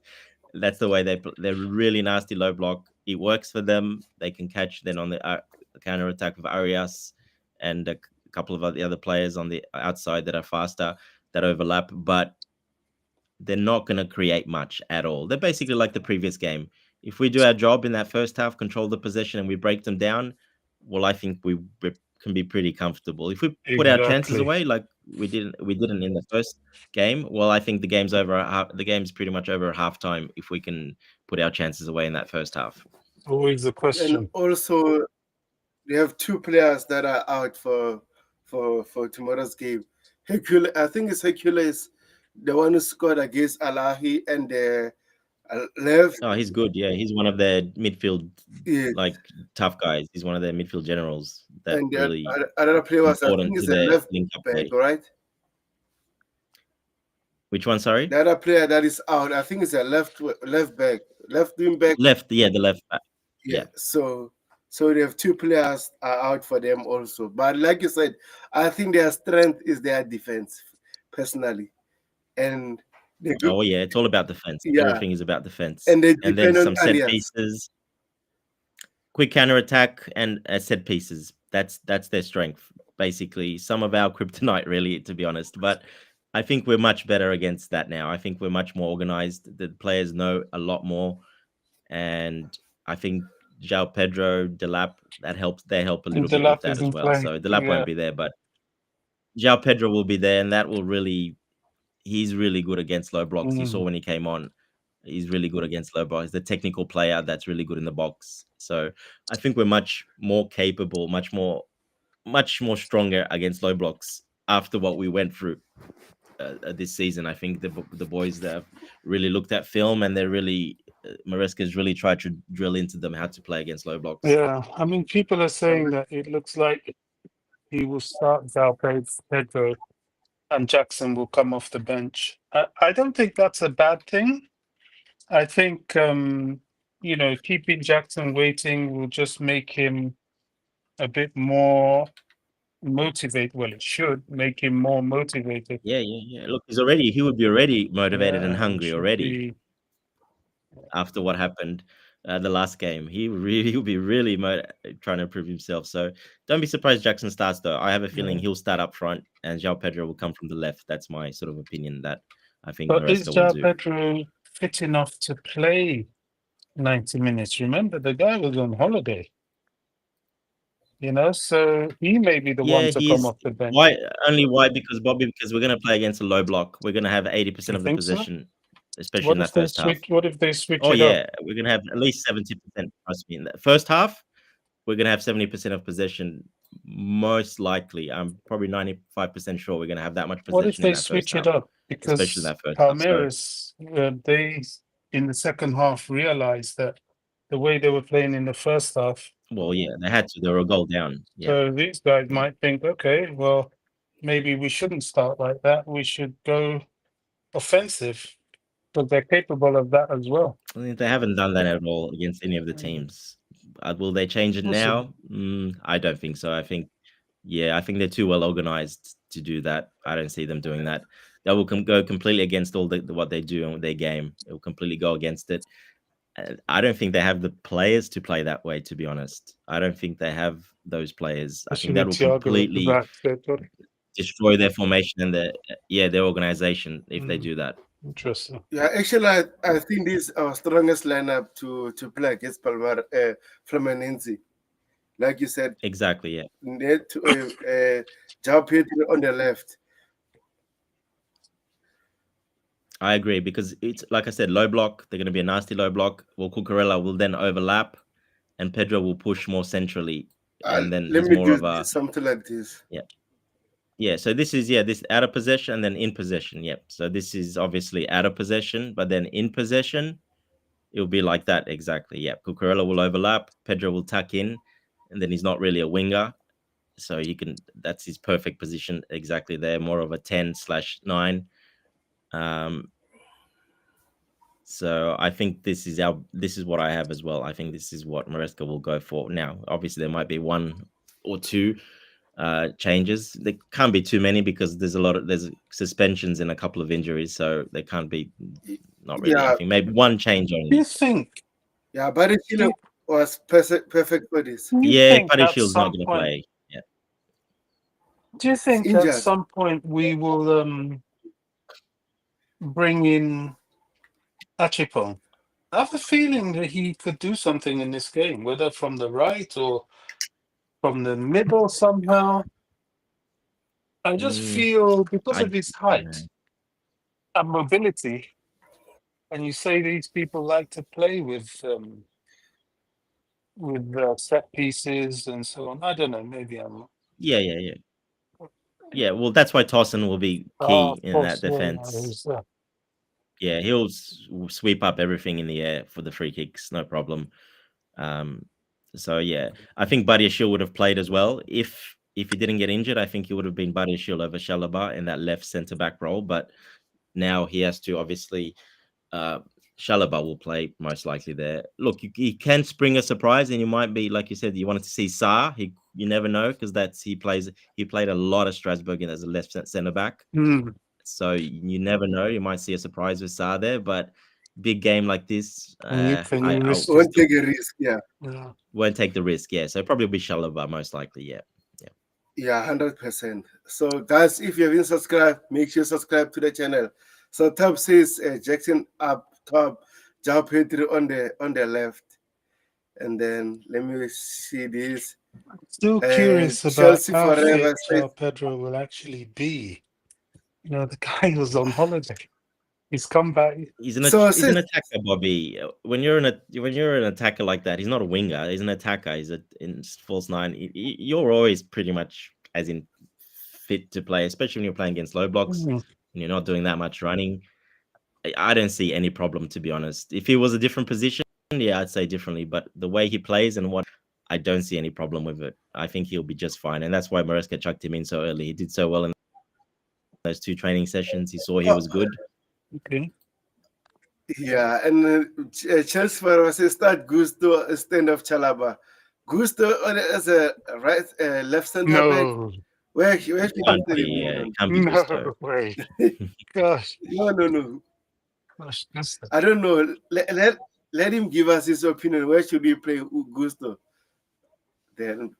That's the way they're really nasty low block. It works for them. They can catch then on the counter attack with Arias and a couple of the other players on the outside that are faster that overlap. But they're not going to create much at all. They're basically like the previous game. If we do our job in that first half, control the possession, and we break them down, well, I think we can be pretty comfortable. If we put our chances Exactly. away like we didn't in the first game, well, I think the game's over. The game's pretty much over at halftime if we can put our chances away in that first half. Always a And question. also, we have two players that are out for tomorrow's game. Hercule, I think it's Hercules, the one who scored against Al-Ahly, and left. Oh, he's good. Yeah, he's one of their midfield Yeah, like tough guys. He's one of their midfield generals that and the really other player was, I important think, to is a their left link up back, play. right? Which one? Sorry, The other player that is out, I think, is a left back, left wing back. left. Yeah, the left back. Yeah. Yeah. So they have two players are out for them also. But like you said, I think their strength is their defense, personally, and they do, Oh yeah, it's all about defense. yeah, Everything is about defense, and they and then depend on some set alias. pieces, quick counter attack, and set pieces. That's their strength, basically. Some of our kryptonite, really, to be honest. But I think we're much better against that now. I think we're much more organized. The players know a lot more, and I think João Pedro, Delap, that helps. They help a little The bit with lap that as isn't well. playing. So Delap Yeah. won't be there, but João Pedro will be there, and that will really. He's really good against low blocks. You saw when he came on. He's really good against low blocks. He's the technical player that's really good in the box. So I think we're much more capable, much more stronger against low blocks after what we went through this season. I think the boys that have really looked at film and they're really Maresca's really tried to drill into them how to play against low blocks. Yeah. I mean, people are saying that it looks like he will start João Pedro and Jackson will come off the bench. I don't think that's a bad thing. I think, keeping Jackson waiting will just make him a bit more motivated. Well, it should make him more motivated. Yeah. Look, he would be already motivated and hungry already after what happened the last game. He'll be really trying to prove himself. So don't be surprised Jackson starts, though. I have a feeling he'll start up front and João Pedro will come from the left. That's my sort of opinion that I think But is Maresca will João do. Pedro fit enough to play 90 minutes? Remember, the guy was on holiday. So he may be the one to come off the bench. Why? Because Bobby? Because we're going to play against a low block. We're going to have 80% of the possession, especially in that first half. What if they switch Oh it yeah, up? we're going to have at least 70%. Trust me. In the first half, we're going to have 70% of possession. Most likely, I'm probably 95% sure we're going to have that much possession. What if they in that switch first it half, up? Because especially in that first half. Palmeiras, they in the second half realized that the way they were playing in the first half. Well, yeah, they had to. They were a goal down. Yeah. So these guys might think, okay, well, maybe we shouldn't start like that. We should go offensive, because they're capable of that as well. I mean, they haven't done that at all against any of the teams. Will they change it now? I don't think so. I think they're too well organized to do that. I don't see them doing that. They will go completely against all what they do and their game. It will completely go against it. I don't think they have the players to play that way, to be honest. I don't think they have those players. I think that will completely destroy their formation and their organization if they do that. Interesting. Yeah, actually, I think this is our strongest lineup to play against Fluminense. Like you said. Exactly, yeah. João Pedro on the left. I agree, because it's like I said, low block. They're going to be a nasty low block. Well, Cucurella will then overlap, and Pedro will push more centrally, and then let he's me more do of a something like this. Yeah. So this is this out of possession and then in possession. Yep. So this is obviously out of possession, but then in possession, it'll be like that exactly. Yep. Cucurella will overlap, Pedro will tuck in, and then he's not really a winger, so that's his perfect position exactly there, more of a 10/9. So I think this is what I have as well. I think this is what Maresca will go for. Now, obviously, there might be one or two changes. There can't be too many because there's suspensions and a couple of injuries, so there can't be not really. I think maybe one change only. Do you think? Yeah, but it was perfect for this. Yeah, Padishield's not going to play. Yeah. Do you think at some point we will bring in Achipong. I have a feeling that he could do something in this game, whether from the right or from the middle somehow. I just feel because of his height and mobility, and you say these people like to play with set pieces and so on. I don't know. Maybe I'm. Yeah. Well, that's why Tosin will be key Of in that course, defense. Yeah, he'll sweep up everything in the air for the free kicks, no problem. So yeah, I think Badiashile would have played as well if he didn't get injured. I think he would have been Badiashile over Chalobah in that left centre back role. But now he has to obviously. Chalobah will play most likely there. Look, he can spring a surprise, and you might be like you said. You wanted to see Sarr. You never know because he played a lot of Strasbourg as a left centre back. So you never know. You might see a surprise with Sarr there, but big game like this, Can you risk won't take a risk. Yeah. Won't take the risk. Yeah. So probably be Chalobah most likely. Yeah. Yeah, 100%. So guys, if you haven't subscribed, make sure you subscribe to the channel. So top says Jackson up top, Jao Pedro on the left, and then let me see this. Still curious about Chelsea how forever. fit João Pedro will actually be. You know, the guy was on holiday. He's come back. He's an attacker, Bobby. When you're an attacker like that, he's not a winger. He's an attacker. He's in false nine. You're always pretty much as in fit to play, especially when you're playing against low blocks and you're not doing that much running. I don't see any problem, to be honest. If he was a different position, yeah, I'd say differently. But the way he plays and what, I don't see any problem with it. I think he'll be just fine, and that's why Maresca chucked him in so early. He did so well in those 2 training sessions. He saw he was good. Okay. Yeah, and Chelsea forever says start Gusto instead of Chalobah. Gusto as a left centre back. Where he can't be Gusto. No way. Gosh. No. Gosh, I don't know. Let him give us his opinion. Where should we play Gusto? Then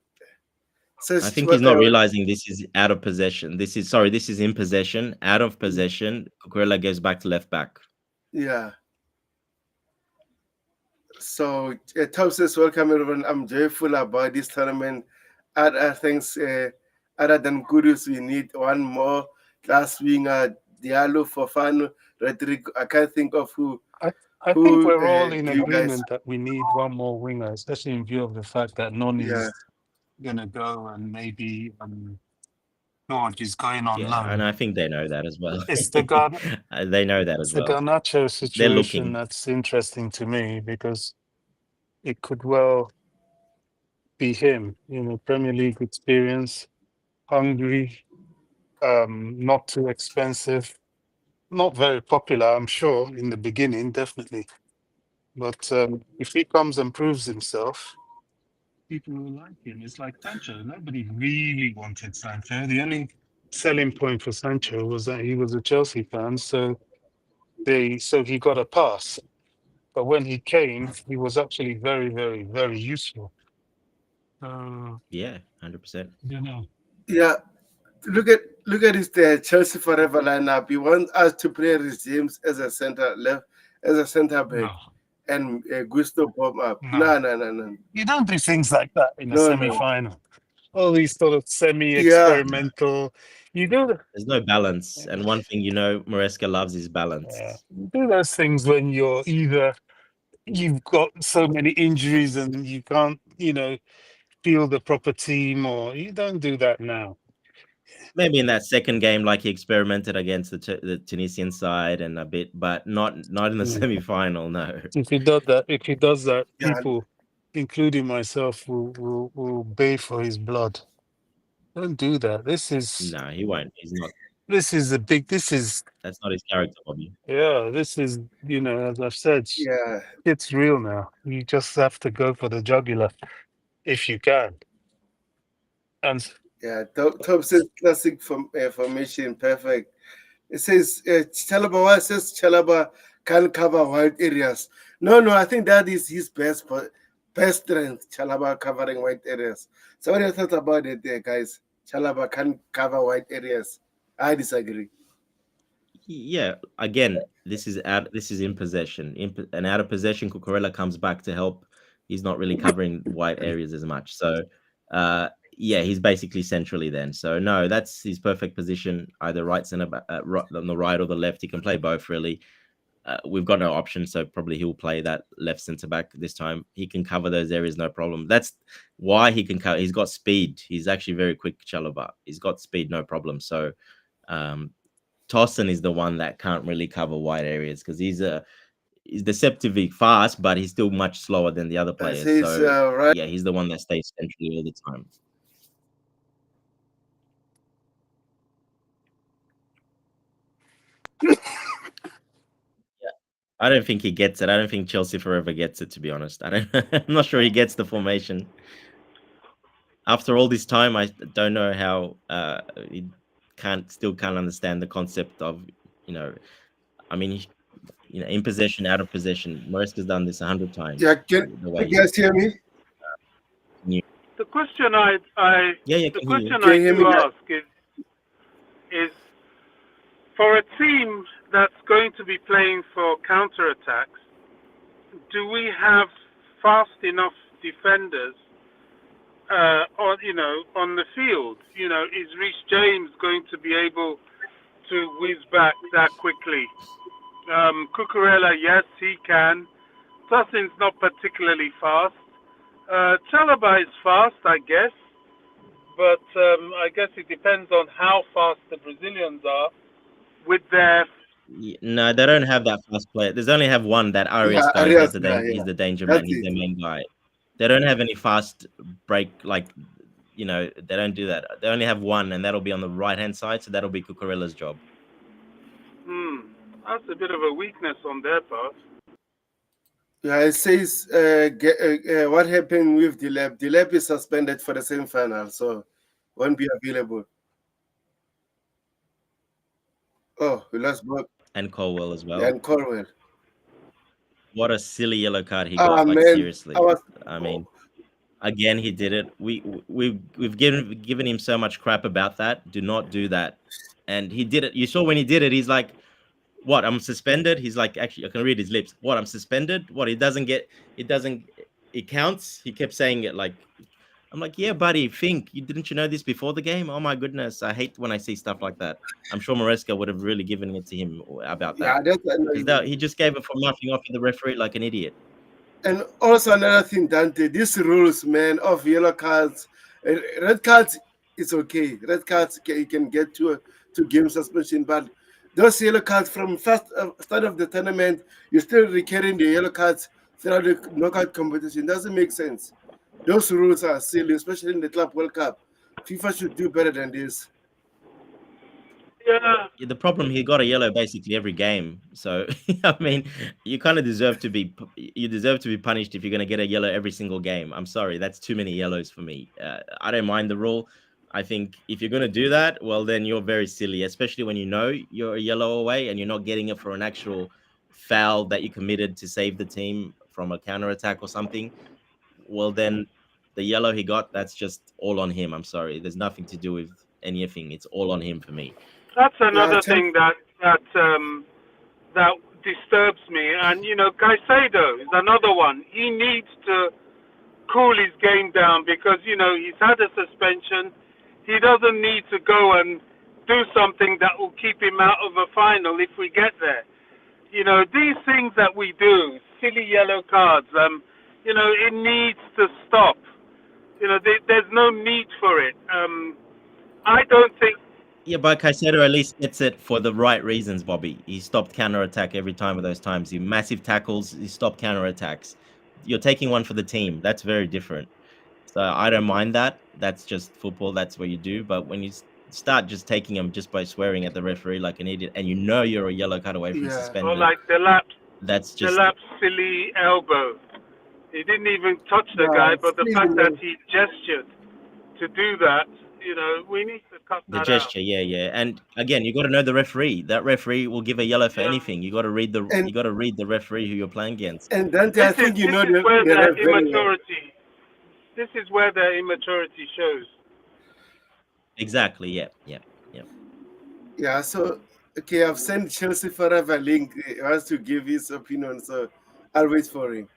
I think he's not realizing this is out of possession. This is in possession. Out of possession, Cucurella goes back to left back. Yeah. So Tom says, welcome everyone. I'm joyful about this tournament. Other things, other than Kudus, we need one more class winger. Diallo, Fofano, Rodrigo. I can't think of who. I think we're all in agreement that we need one more winger, especially in view of the fact that Noni's going to go and maybe George is going on loan. And I think they know that as well. It's the they know that as well. The Garnacho situation that's interesting to me because it could well be him. You know, Premier League experience, hungry, not too expensive, not very popular, I'm sure, in the beginning, definitely. But if he comes and proves himself, people will like him. It's like Sancho. Nobody really wanted Sancho. The only selling point for Sancho was that he was a Chelsea fan, so he got a pass. But when he came, he was actually very, very, very useful. Yeah, 100%. You know. Yeah, look at this Chelsea forever lineup. He wants us to play Reece James as a centre back, and Gusto bomb up. No. You don't do things like that in a semi-final. All these sort of semi-experimental. You do. There's no balance, and one thing Maresca loves is balance. Yeah. You do those things when you're either you've got so many injuries and you can't, field the proper team, or you don't do that now. Maybe in that second game, like he experimented against the Tunisian side and a bit, but not in the semi-final. No. If he does that, people, including myself, will bay for his blood. Don't do that. No, he won't. He's not. That's not his character, Bobby. Yeah, this is, as I've said, it's real now. You just have to go for the jugular if you can. And Top says classic formation, perfect. It says Chalobah can cover wide areas. No, I think that is his best strength. Chalobah covering wide areas. So what do you thought about it, there, guys? Chalobah can cover wide areas. I disagree. Yeah, again, this is in possession. And out of possession, Cucurella comes back to help. He's not really covering wide areas as much. So, yeah, he's basically centrally then. So no, that's his perfect position, either right center back, on the right or the left. He can play both really. We've got no option, so probably he'll play that left centre back this time. He can cover those areas, no problem. That's why he can cover. He's got speed. He's actually very quick, Chalobah. He's got speed, no problem. So, Tossin is the one that can't really cover wide areas because he's deceptively fast, but he's still much slower than the other players. Says, So right. yeah, he's the one that stays centrally all the time. I don't think he gets it. I don't think Chelsea forever gets it, to be honest. I'm not sure he gets the formation. After all this time, I don't know how he still can't understand the concept of, I mean, in possession, out of possession. Maresca's done this 100 times. Yeah, can the way you guys hear me? The question I do ask is for a team that's going to be playing for counter-attacks, do we have fast enough defenders on the field? Is Reece James going to be able to whiz back that quickly? Cucurella, yes, he can. Tossin's not particularly fast. Chalobah is fast, I guess, but I guess it depends on how fast the Brazilians are with their. No, they don't have that fast player. There's only have one, that Arias guy. Arias He's guy, the danger That's man. He's the it. main guy. They don't have any fast break, they don't do that. They only have one, and that'll be on the right-hand side, so that'll be Cucurella's job. That's a bit of a weakness on their part. Yeah, it says what happened with Dilep. Dilep is suspended for the semi-final, so won't be available. Oh, we lost both. And Colwell as well. Yeah, and Corwell. What a silly yellow card he got! Man, Seriously. I mean, again, he did it. We've given him so much crap about that. Do not do that. And he did it. You saw when he did it. He's like, "What? I'm suspended." He's like, actually, I can read his lips. What? I'm suspended. What? It counts. He kept saying it like. I'm like, yeah, buddy, didn't you know this before the game? Oh my goodness, I hate when I see stuff like that. I'm sure Maresca would have really given it to him about that. Yeah, he just gave it for nothing off the referee like an idiot. And also another thing, Dante, these rules, man, of yellow cards, red cards, it's okay. Red cards, you can get to game suspension, but those yellow cards from first start of the tournament, you're still recurring the yellow cards throughout the knockout competition. Doesn't make sense. Those rules are silly, especially in the Club World Cup. FIFA should do better than this. Yeah. The problem, he got a yellow basically every game. So I mean, you kind of deserve to be punished if you're going to get a yellow every single game. I'm sorry, that's too many yellows for me. I don't mind the rule. I think if you're going to do that, well, then you're very silly, especially when you know you're a yellow away and you're not getting it for an actual foul that you committed to save the team from a counter attack or something. Well, then the yellow he got, that's just all on him. I'm sorry. There's nothing to do with anything. It's all on him for me. That's another thing that disturbs me. And, Caicedo is another one. He needs to cool his game down because, he's had a suspension. He doesn't need to go and do something that will keep him out of a final if we get there. These things that we do, silly yellow cards, it needs to stop. There's no need for it. I don't think. Yeah, but Caicedo at least gets it for the right reasons, Bobby. He stopped counter-attack every time of those times. He massive tackles, he stopped counter-attacks. You're taking one for the team. That's very different. So I don't mind that. That's just football. That's what you do. But when you start just taking them just by swearing at the referee like an idiot, and you're a yellow card away from suspension. Or like the lapse silly elbow. He didn't even touch the guy, but the fact that he gestured to do that, we need to cut that out. The gesture, yeah. And again, you got to know the referee. That referee will give a yellow for anything. You got to read the referee who you're playing against. And Dante, I think this is where the immaturity. This is where the immaturity shows. Exactly. Yeah. Yeah. So Okay, I've sent Chelsea Forever link. He wants to give his opinion, so I'll wait for him.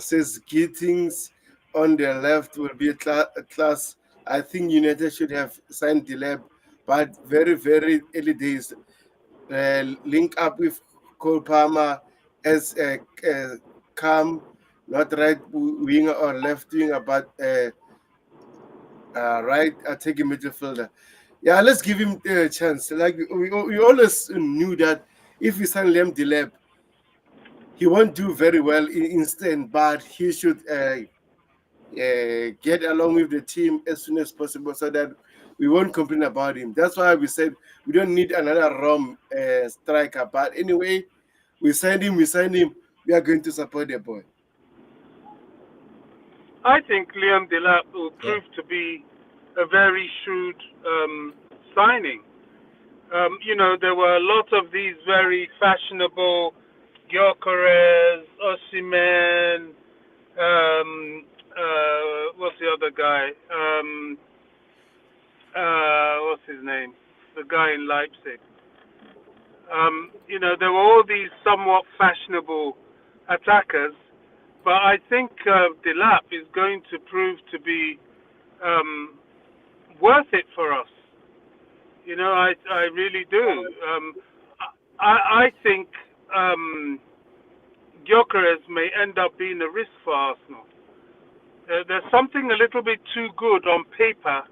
Says Gittings on the left will be a class. I think United should have signed Deleb, but very, very early days. Link up with Cole Palmer as a calm, not right winger or left winger, but right attacking midfielder. Yeah, let's give him a chance. Like we always knew that if we sign Liam Deleb, he won't do very well in instant, but he should get along with the team as soon as possible so that we won't complain about him. That's why we said we don't need another Rom striker. But anyway, we signed him. We are going to support the boy. I think Liam Delap will Yeah. prove to be a very shrewd signing. There were a lot of these very fashionable Gyökeres, Osimhen, what's the other guy? What's his name? The guy in Leipzig. There were all these somewhat fashionable attackers, but I think Delap is going to prove to be worth it for us. I really do. I think Gyökeres may end up being a risk for Arsenal. There's something a little bit too good on paper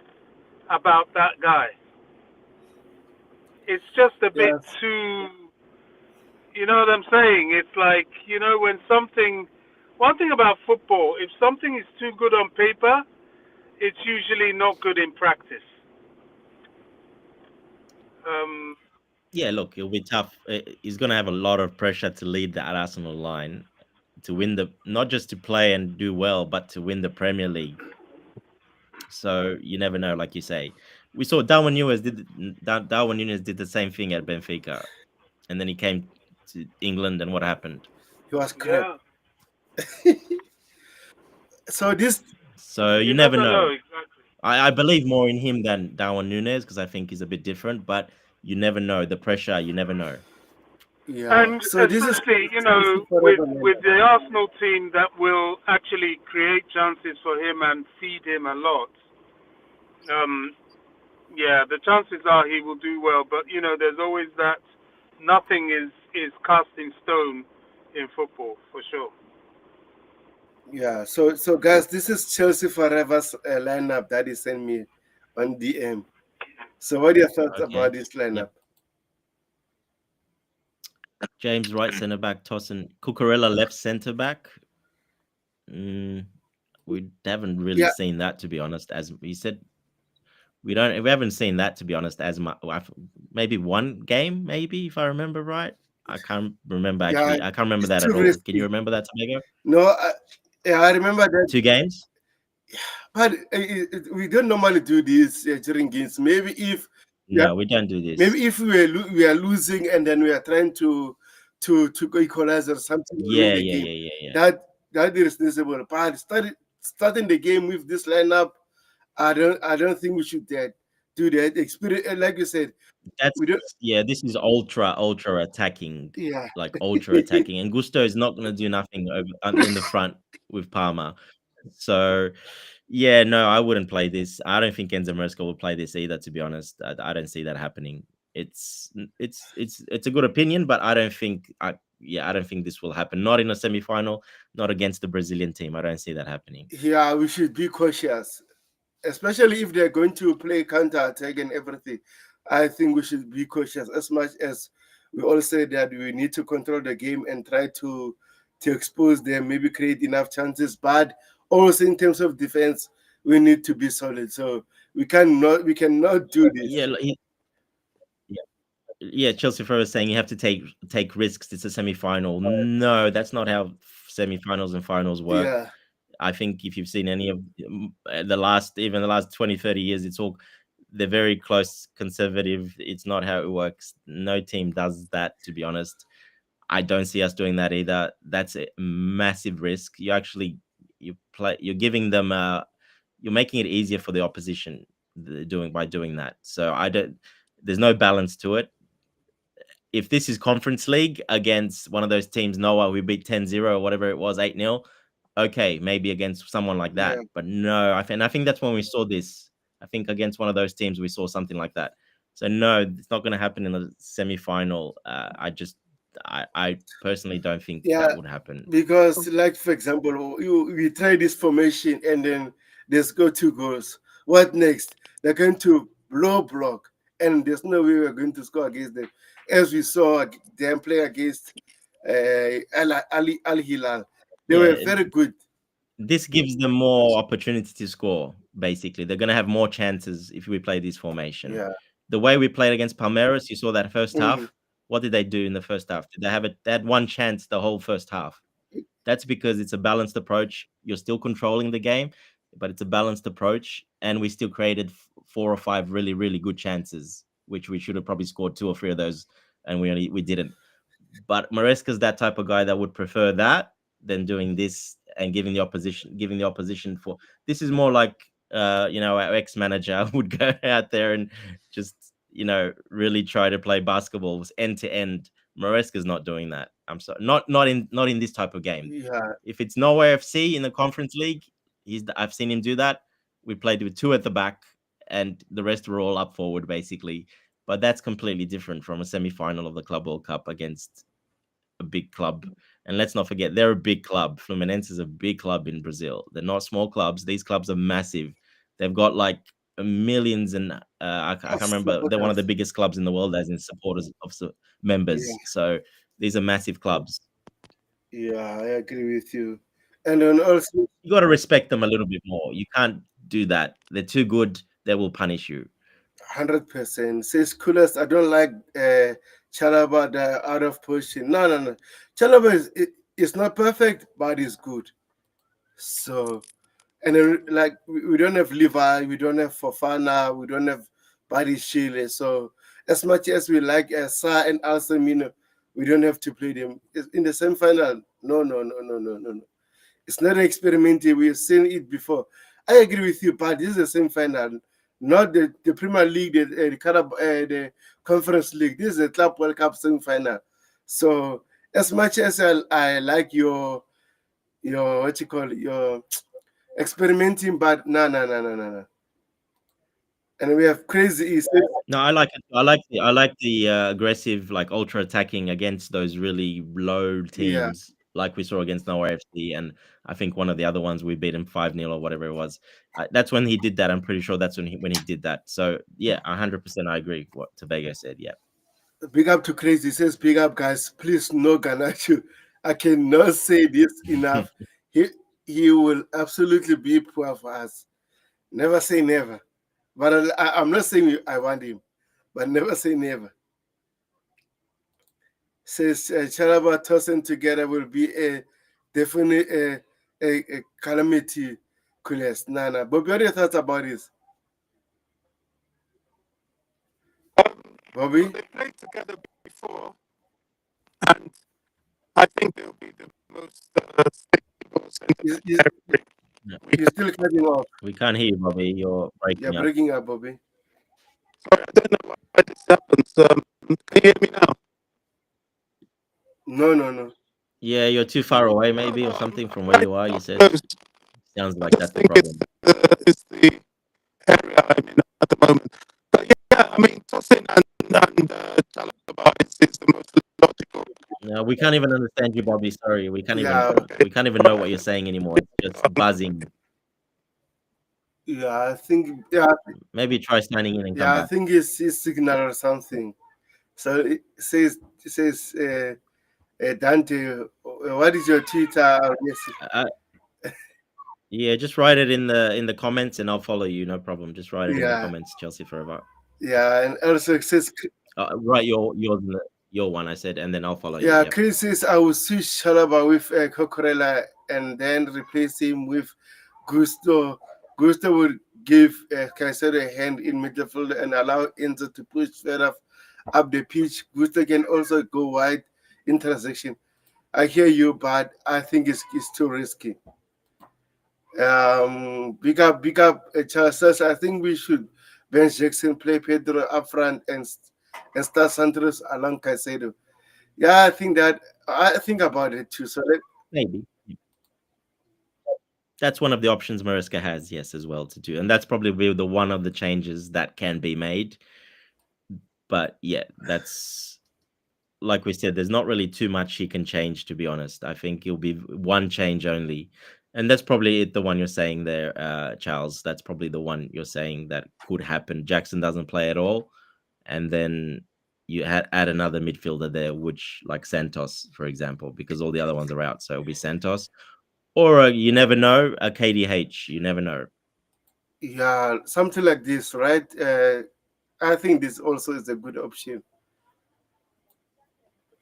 about that guy. It's just a bit too, you know what I'm saying? It's like, when one thing about football, if something is too good on paper, it's usually not good in practice. Yeah, look, it'll be tough. He's going to have a lot of pressure to lead that Arsenal line to win not just to play and do well, but to win the Premier League. So you never know, like you say. We saw Darwin Núñez did the same thing at Benfica, and then he came to England, and what happened? He was crap. Yeah. So you never know. Exactly. I believe more in him than Darwin Núñez because I think he's a bit different, but you never know. The pressure, you never know. Yeah. And so especially, with the Arsenal team that will actually create chances for him and feed him a lot. Yeah, the chances are he will do well, but there's always that nothing is cast in stone in football for sure. Yeah, so guys, this is Chelsea Forever's lineup that he sent me on DM. So what are your thoughts about this lineup? James right centre back, Tosin Cucurella left centre back. We haven't really seen that, to be honest. As he said, we haven't seen that, to be honest, as much. Maybe one game, maybe if I remember right. I can't remember actually. I can't remember that at all. Can you remember that, Tobago? No, I remember that 2 games. But we don't normally do this during games. Maybe if we don't do this. Maybe if we are losing and then we are trying to equalize or something. Yeah. That is reasonable. But starting the game with this lineup, I don't think we should do that. Experience, like you said. This is ultra attacking. Yeah, like ultra attacking, and Gusto is not going to do nothing in the front with Palmer. So, no, I wouldn't play this. I don't think Enzo Maresca will play this either. To be honest, I don't see that happening. It's a good opinion, but I don't think this will happen. Not in a semi-final, not against the Brazilian team. I don't see that happening. Yeah, we should be cautious, especially if they're going to play counter-attack and everything. I think we should be cautious as much as we all say that we need to control the game and try to expose them, maybe create enough chances. But also in terms of defense, we need to be solid. So we cannot do this. Yeah, Chelsea Forever is saying you have to take risks. It's a semi-final. No, that's not how semi-finals and finals work. Yeah. I think if you've seen any of the last 20, 30 years, they're very close, conservative. It's not how it works. No team does that, to be honest. I don't see us doing that either. That's a massive risk. You're giving them you're making it easier for the opposition by doing that. So There's no balance to it. If this is Conference League against one of those teams, Noah, we beat 10-0 or whatever it was, 8-0, okay, maybe against someone like that. Yeah. But no, I think that's when we saw this. I think against one of those teams, we saw something like that. So no, it's not going to happen in the semi-final. I personally don't think Yeah, that would happen. because like for example, we try this formation and then there's go 2 goals. What next? They're going to block, and there's no way we're going to score against them. As we saw them play against Al-Hilal, they were Yeah, very good. this gives them more opportunity to score. Basically, they're going to have more chances if we play this formation. Yeah. The way we played against Palmeiras, you saw that first Mhm. half. What did they do in the first half? Did they have it? They had one chance the whole first half. That's because it's a balanced approach. You're still controlling the game, but it's a balanced approach, and we still created 4 or 5 really, really good chances, which we should have probably scored 2 or 3 of those, and we didn't. But Maresca's that type of guy that would prefer that than doing this and giving the opposition for this is more like our ex-manager would go out there and just really try to play basketball end to end. Maresca's not doing that. I'm sorry, not in this type of game. Yeah. If it's Norway FC in the Conference League, I've seen him do that. We played with 2 at the back, and the rest were all up forward, basically. But that's completely different from a semi-final of the Club World Cup against a big club. And let's not forget, they're a big club. Fluminense is a big club in Brazil. They're not small clubs. These clubs are massive. They've got like millions, and I can't remember. They're one of the biggest clubs in the world, as in supporters of members. Yeah. So these are massive clubs. Yeah, I agree with you. And then also, You got to respect them a little bit more. You can't do that. They're too good. They will punish you. 100%. Says coolest. I don't like Chalaba the out of position. No. Chalaba is not perfect, but it's good. So, and then, like we don't have Levi, we don't have Fofana, we don't have Buddy Shile. So as much as we like Sa and Alsamino, we don't have to play them in the same final. No. It's not an experiment. We've seen it before. I agree with you, but this is the same final, not the Premier League, the Conference League. This is the Club World Cup semi-final. So as much as I like your what you call it, your experimenting, but no. And we have crazy. No, I like it. I like the aggressive, like ultra attacking against those really low Yeah. teams, like we saw against Norway FC, and I think one of the other ones we beat him 5-0 or whatever it was. That's when he did that. I'm pretty sure that's when he did that. So yeah, 100% I agree with what Tobago said. Yeah. Big up to Crazy. He says, big up, guys. Please, no Ganacho. I cannot say this enough. He will absolutely be poor for us. Never say never. But I'm not saying I want him, but never say never. Says Charaba tossing together will be a definite a calamity. Coolest. Nana. But what are your thoughts about this? Bobby? They played together before, and I think they'll be the most stable centre You, back. you're still cutting off. We can't hear you, Bobby. You're breaking You're up. breaking up, Bobby. Sorry, I don't know why this happens. Can you hear me now? No. Yeah, you're too far away, maybe, or something from where you are. You said Close. sounds I like just that's the think problem. it's the area I'm in at the moment. But yeah, I mean, Tosin and Chalaba is the most logical. No, we can't even understand you, Bobby. Sorry, we can't Yeah. even know what you're saying anymore. It's just buzzing. Yeah, I think Maybe try signing in and come I back. think it's his signal or something. So it says Dante, what is your Twitter? Yes. Yeah, just write it in the comments and I'll follow you. No problem. Just write it in the Yeah. comments, Chelsea Forever. Yeah, and also it says Write your one, I said, and then I'll follow you. yeah, Yep. Chris says I will switch Shalaba with Cocorella and then replace him with Gusto. Gusto would give Caicedo a hand in midfield and allow Inter to push further up the pitch. Gusto can also go wide in transition. I hear you, but I think it's too risky. Big up, Charles. I think we should bench Jackson, play Pedro up front, and start Santos along Caicedo. Yeah, I think about it too. So Maybe. That's one of the options Maresca has, yes, as well to do. And that's probably the one of the changes that can be made. But yeah, that's like we said, there's not really too much he can change, to be honest. I think it'll be one change only. And that's probably the one you're saying there, Charles. That's probably the one you're saying that could happen. Jackson doesn't play at all. And then you add another midfielder there, which like Santos, for example, because all the other ones are out. So it'll be Santos. Or you never know, a KDH. You never know. yeah, something like this, right? I think this also is a good option.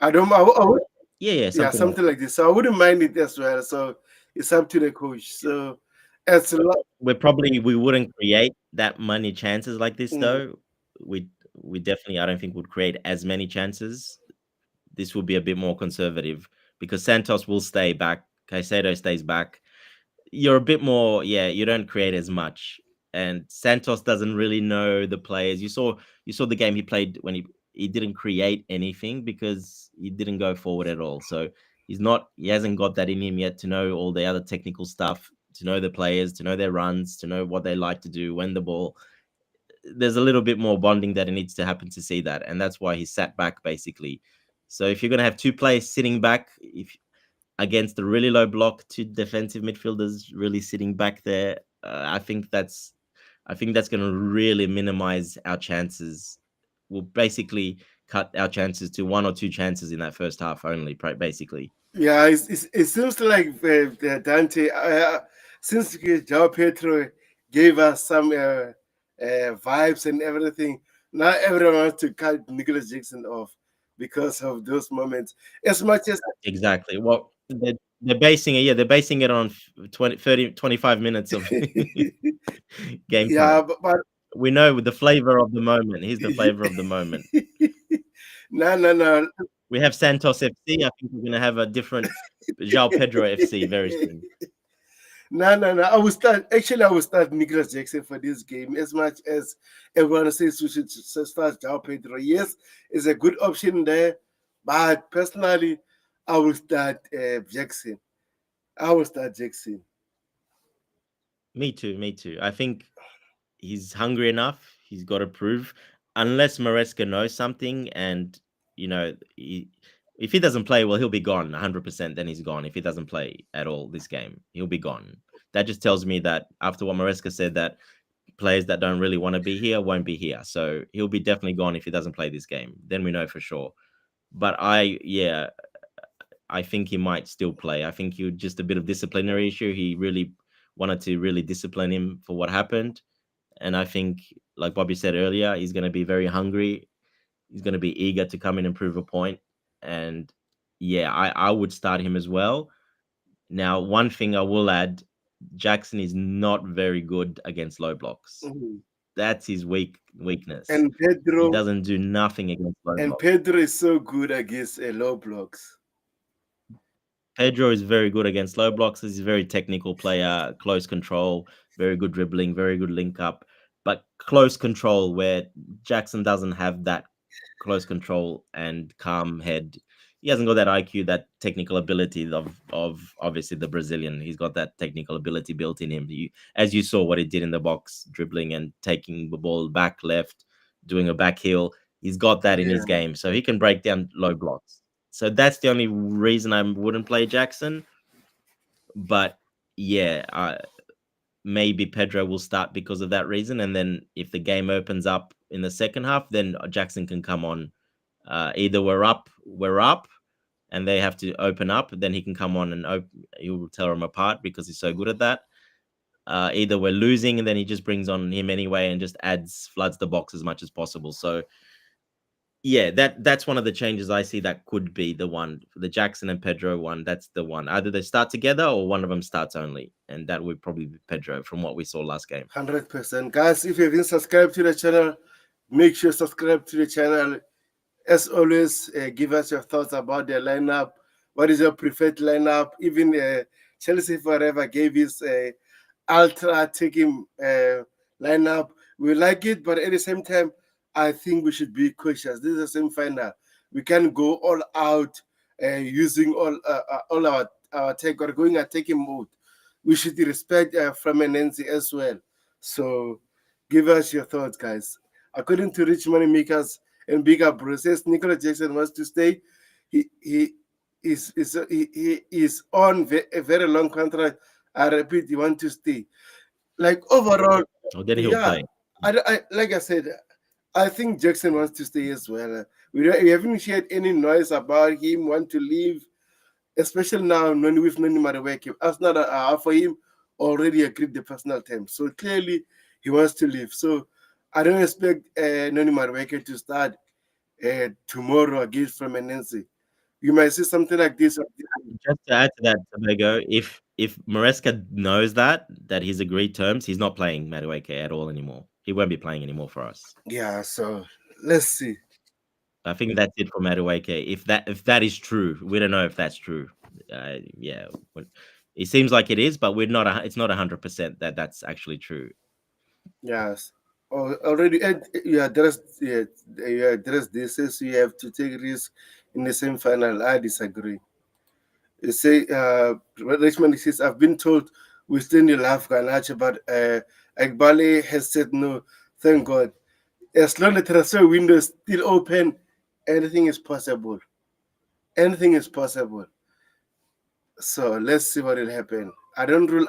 I don't. I would, Yeah, yeah, something like this. So I wouldn't mind it as well. So it's up to the coach. So it's a lot. we wouldn't create that many chances like this Mm. though. We definitely I don't think would create as many chances. This will be a bit more conservative because Santos will stay back, Caicedo stays back. You're a bit more, yeah, you don't create as much. And Santos doesn't really know the players. You saw the game he played when he didn't create anything because he didn't go forward at all. So he hasn't got that in him yet to know all the other technical stuff, to know the players, to know their runs, to know what they like to do when the ball. There's a little bit more bonding that it needs to happen to see that. And that's why he sat back basically. So if you're gonna have two players sitting back, if against the really low block, two defensive midfielders really sitting back there, I think that's going to really minimize our chances. We'll basically cut our chances to one or two chances in that first half only, basically. Yeah, it seems like Dante, since João Pedro gave us some vibes and everything, now everyone wants to cut Nicholas Jackson off because of those moments. As much as Exactly. Well, they're basing it. Yeah, they're basing it on 25 minutes of game yeah, time. but We know the flavor of the moment. He's the flavor of the moment. no. We have Santos FC. I think we're going to have a different João Pedro FC very soon. No. I will start Nicholas Jackson for this game. As much as everyone says we should start João Pedro, yes, it's a good option there. But personally, I will start Jackson. Me too. I think he's hungry enough. He's got to prove. Unless Maresca knows something, and if he doesn't play, well, he'll be gone 100%. Then he's gone. If he doesn't play at all this game, he'll be gone. That just tells me that after what Maresca said, that players that don't really want to be here won't be here. So he'll be definitely gone if he doesn't play this game. Then we know for sure. But I think he might still play. I think he just a bit of disciplinary issue. He really wanted to really discipline him for what happened. And I think, like Bobby said earlier, he's going to be very hungry. He's going to be eager to come in and prove a point. And yeah, I would start him as well. Now, one thing I will add, Jackson is not very good against low blocks. Mm-hmm. That's his weakness. And Pedro, he doesn't do nothing against low blocks. And Pedro is so good against low blocks. Pedro is very good against low blocks. He's a very technical player, close control, very good dribbling, very good link up. But close control, where Jackson doesn't have that close control and calm head. He hasn't got that IQ, that technical ability of obviously the Brazilian. He's got that technical ability built in him. As you saw what he did in the box, dribbling and taking the ball back left, doing a back heel. He's got that in his game. So he can break down low blocks. So that's the only reason I wouldn't play Jackson. But yeah, maybe Pedro will start because of that reason. And then if the game opens up in the second half, then Jackson can come on. Either we're up, and they have to open up. Then he can come on and he will tear them apart because he's so good at that. Either we're losing, and then he just brings on him anyway and just floods the box as much as possible. So yeah, that's one of the changes I see that could be the one for the Jackson and Pedro one. That's the one. Either they start together or one of them starts only, and that would probably be Pedro from what we saw last game. 100%, guys. If you haven't subscribed to the channel, make sure subscribe to the channel. As always, give us your thoughts about the lineup. What is your preferred lineup? Even Chelsea Forever gave his ultra taking lineup. We like it, but at the same time, I think we should be cautious. This is a semi-final. We can't go all out using all our tech or going attacking mode. We should respect Fluminense as well. So, give us your thoughts, guys. According to Rich Moneymakers and Bigger Bro, says Nicola Jackson wants to stay. He he is on a very long contract. I repeat, he wants to stay. Like overall, Or then he'll yeah. play. Like I said, I think Jackson wants to stay as well. We haven't heard any noise about him want to leave, especially now when we've known him at work. Arsenal for him already agreed the personal terms, so clearly he wants to leave. So I don't expect Noni Madueke to start tomorrow against Fluminense. You might see something like this. Just to add to that, Tobago, if Maresca knows that he's agreed terms, he's not playing Madueke at all anymore. He won't be playing anymore for us. Yeah, so let's see. I think that's it for Madueke. If that is true, we don't know if that's true. Yeah, it seems like it is, but we're not. It's not 100% that that's actually true. Yes. Already, you addressed this. Says you have to take risk in the same final. I disagree. You say, Richmond says, I've been told we still need Afghan, but Agbale has said no. Thank God. As long as the transfer window is still open, anything is possible. Anything is possible. So let's see what will happen. I don't rule.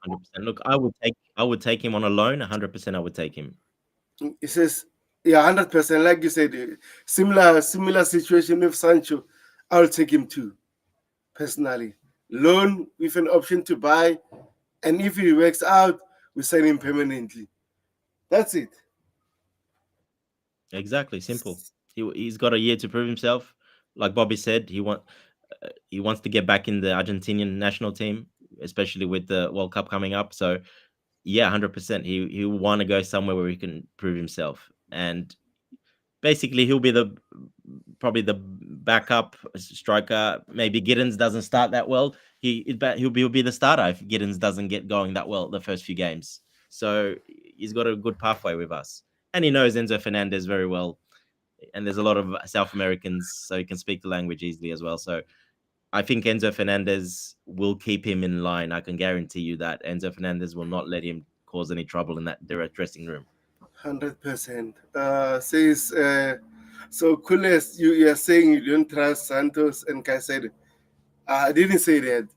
100%. Look, I would take him on a loan. 100%, I would take him. It says, yeah, 100%. Like you said, similar situation with Sancho. I'll take him too, personally. Loan with an option to buy, and if he works out, we sign him permanently. That's it. Exactly, simple. He's got a year to prove himself. Like Bobby said, he wants to get back in the Argentinian national team, especially with the World Cup coming up. So yeah, 100%. He want to go somewhere where he can prove himself, and basically he'll be probably the backup striker. Maybe Giddens doesn't start that well. He'll be the starter if Giddens doesn't get going that well the first few games. So he's got a good pathway with us, and he knows Enzo Fernandez very well. And there's a lot of South Americans, so he can speak the language easily as well. So I think Enzo Fernandez will keep him in line. I can guarantee you that Enzo Fernandez will not let him cause any trouble in that direct dressing room. 100%. Says, so Kules, you are saying you don't trust Santos and Caicedo. I didn't say that.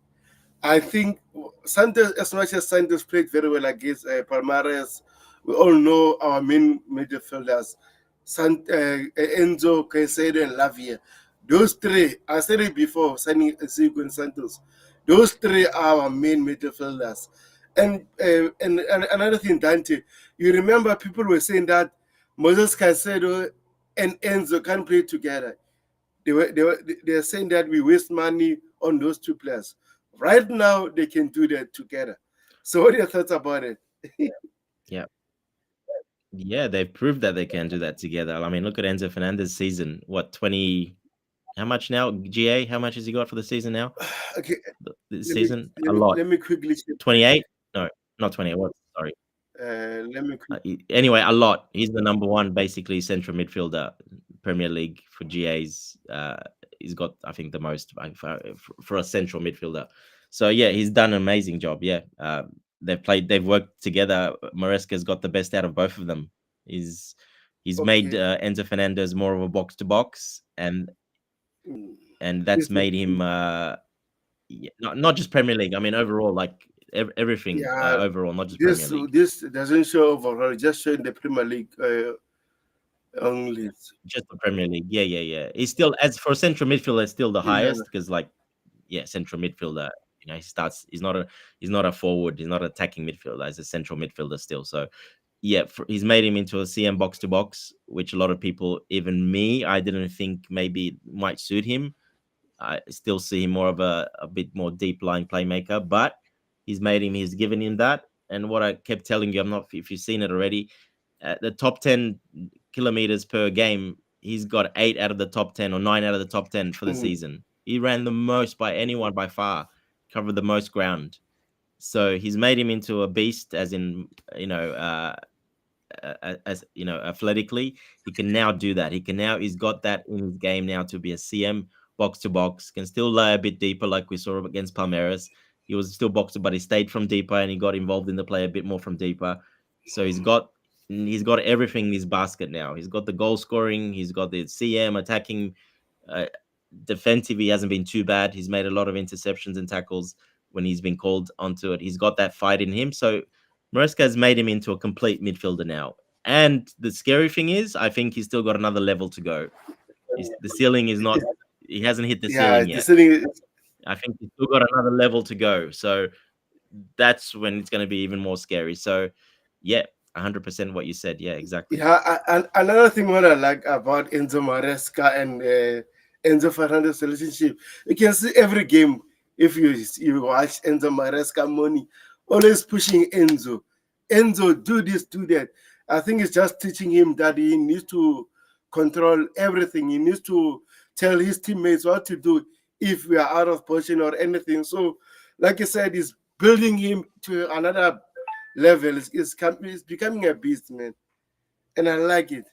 I think Santos, as much as Santos played very well against Palmeiras, we all know our main midfielders, Enzo, Caicedo, and Lavia. Those three, I said it before, signing Zico and Santos. Those three are our main midfielders. And another thing, Dante, you remember people were saying that Moses Caicedo and Enzo can't play together. They were saying that we waste money on those two players. Right now, they can do that together. So, what are your thoughts about it? Yeah, they've proved that they can do that together. I mean, look at Enzo Fernandez' season. What, 20? How much now? GA, how much has he got for the season now? Okay, This season? A lot. Let me quickly check. 28? No, not 28. What? Sorry. Let me quickly. Anyway, a lot. He's the number one, basically, central midfielder, Premier League for GAs. He's got, I think, the most for a central midfielder. So yeah, he's done an amazing job. Yeah, they've worked together. Maresca's got the best out of both of them. He's made Enzo Fernandez more of a box to box, and that's made him not just Premier League. I mean, overall, like everything overall, not just Premier League. This doesn't show overall; just showing the Premier League only. Just the Premier League. Yeah. He's still, as for central midfielder, still the highest because, like, central midfielder. You know, he's not a forward. He's not an attacking midfielder. He's a central midfielder still. So, yeah, he's made him into a CM box to box, which a lot of people, even me, I didn't think maybe might suit him. I still see him more of a bit more deep line playmaker, but he's given him that. And what I kept telling you, I'm not if you've seen it already, the top 10 kilometers per game, he's got 8 out of the top 10 or 9 out of the top 10 for the season. He ran the most by anyone by far, covered the most ground. So he's made him into a beast, as in, as you know, athletically, he can now do that. He's got that in his game now to be a CM box to box. Can still lay a bit deeper, like we saw against Palmeiras. He was still boxer, but he stayed from deeper and he got involved in the play a bit more from deeper. So he's got everything in his basket now. He's got the goal scoring, he's got the CM attacking, uh, defensive. He hasn't been too bad. He's made a lot of interceptions and tackles when he's been called onto it. He's got that fight in him. So Maresca has made him into a complete midfielder now. And the scary thing is, I think he's still got another level to go. The ceiling is not. He hasn't hit the Yeah, ceiling the yet. ceiling. I think he's still got another level to go. So that's when it's going to be even more scary. So, yeah, 100% what you said. Yeah, exactly. Yeah, and another thing what I like about Enzo Maresca and Enzo Fernandez's relationship, you can see every game if you watch Enzo Maresca money, always pushing Enzo. Enzo, do this, do that. I think it's just teaching him that he needs to control everything. He needs to tell his teammates what to do if we are out of position or anything. So, like I said, he's building him to another level. It's becoming a beast, man, and I like it.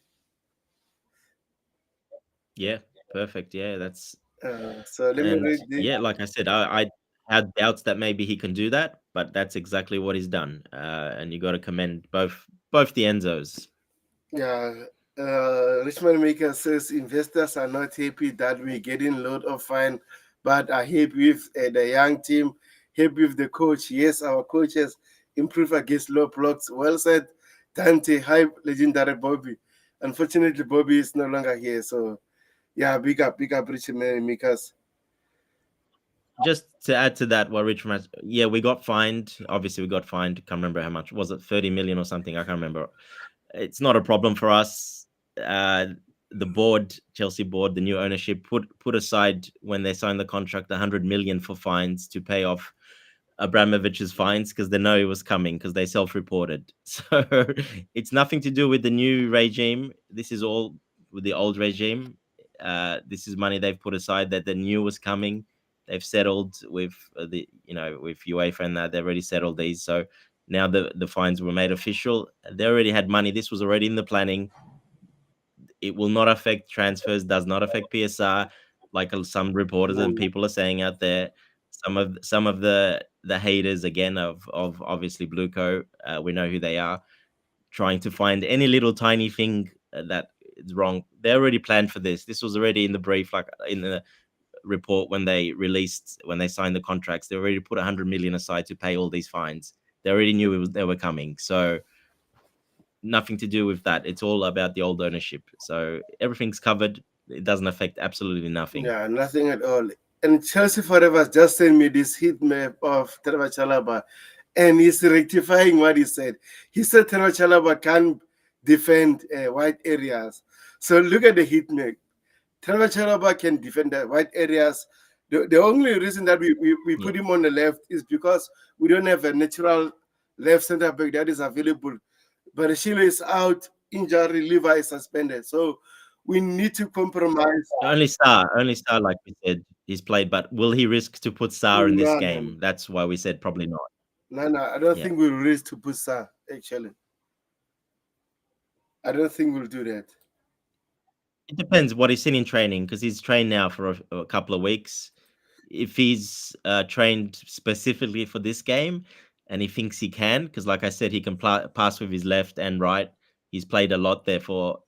Yeah, perfect. Yeah, that's So let me and read this. yeah, like I said, I had doubts that maybe he can do that, but that's exactly what he's done. And you got to commend both the Enzos. Yeah, Richmond Maker says investors are not happy that we're getting load of fine, but are happy with the young team, happy with the coach. Yes, our coaches improve against low blocks. Well said, Dante. Hi, legendary Bobby. Unfortunately, Bobby is no longer here. So yeah, big up, Richmond Makers. Just to add to that, what Richmond, yeah, we got fined. Obviously, we got fined. Can't remember how much. Was it 30 million or something? I can't remember. It's not a problem for us. The board, Chelsea board, the new ownership put aside when they signed the contract 100 million for fines to pay off Abramovich's fines because they know it was coming because they self-reported. So it's nothing to do with the new regime. This is all with the old regime. This is money they've put aside that they knew was coming. They've settled with with UEFA and that they've already settled these. So now the fines were made official. They already had money. This was already in the planning. It will not affect transfers. Does not affect PSR, like some reporters and people are saying out there. Some of the haters again of obviously Blueco, we know who they are, trying to find any little tiny thing that is wrong. They already planned for this. This was already in the brief, like in the report when they signed the contracts. They already put 100 million aside to pay all these fines. They already knew they were coming. So nothing to do with that. It's all about the old ownership. So everything's covered. It doesn't affect absolutely nothing. Yeah, nothing at all. And Chelsea Forever just sent me this heat map of Trevor Chalaba, and he's rectifying what he said. He said Trevor Chalaba can't defend wide areas. So look at the heat map. Trevor Chalaba can defend the wide areas. The only reason that we put him on the left is because we don't have a natural left center back that is available. But Sheila is out, injury, Levi is suspended. So we need to compromise. Only Star, like we said, he's played. But will he risk to put Star in this game? No. That's why we said probably not. No, I don't think we'll risk to put Star, actually. I don't think we'll do that. It depends what he's seen in training because he's trained now for a couple of weeks. If he's trained specifically for this game and he thinks he can, because like I said, he can pass with his left and right. He's played a lot there for.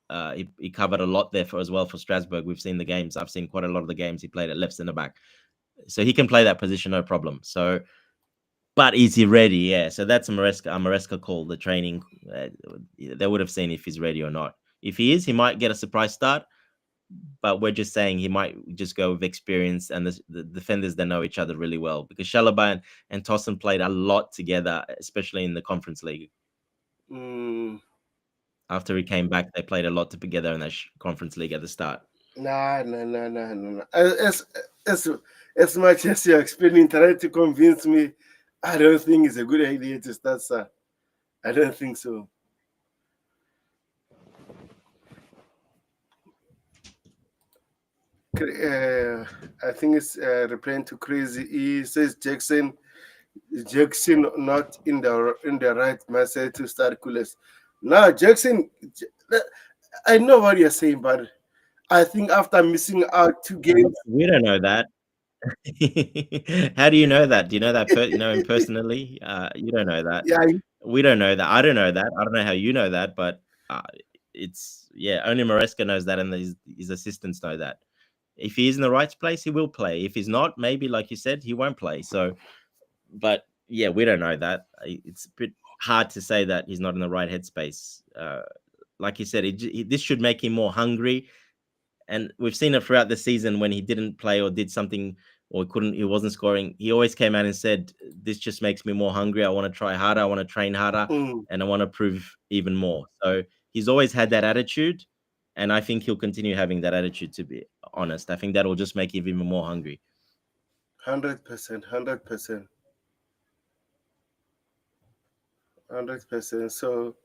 He covered a lot there for as well for Strasbourg. We've seen the games. I've seen quite a lot of the games he played at left centre back, so he can play that position no problem. So, but is he ready? Yeah. So that's a Maresca call. The training, they would have seen if he's ready or not. If he is, he might get a surprise start. But we're just saying he might just go with experience and the defenders that know each other really well because Chalaba and Tosin played a lot together, especially in the Conference League. After he came back, they played a lot together in that Conference League at the start. No. As much as you're explaining, trying to convince me, I don't think it's a good idea to start, sir. I don't think so. I think it's replying to Crazy. He says Jackson not in the right mindset to start goalless. Now, Jackson, I know what you're saying, but I think after missing out 2 games, We don't know that. How do you know that? Do you know that? You know him personally? You don't know that. yeah, We don't know that. I don't know that. I don't know how you know that, but it's yeah. Only Maresca knows that, and his assistants know that. If he is in the right place, he will play. If he's not, maybe like you said, he won't play. So, but yeah, we don't know that. It's a bit hard to say that he's not in the right headspace. Like you said, this should make him more hungry, and we've seen it throughout the season when he didn't play or did something or he wasn't scoring. He always came out and said, "This just makes me more hungry. I want to try harder. I want to train harder, mm, and I want to prove even more." So he's always had that attitude, and I think he'll continue having that attitude. To be honest, I think that will just make him even more hungry. 100%, 100%, 100%. So,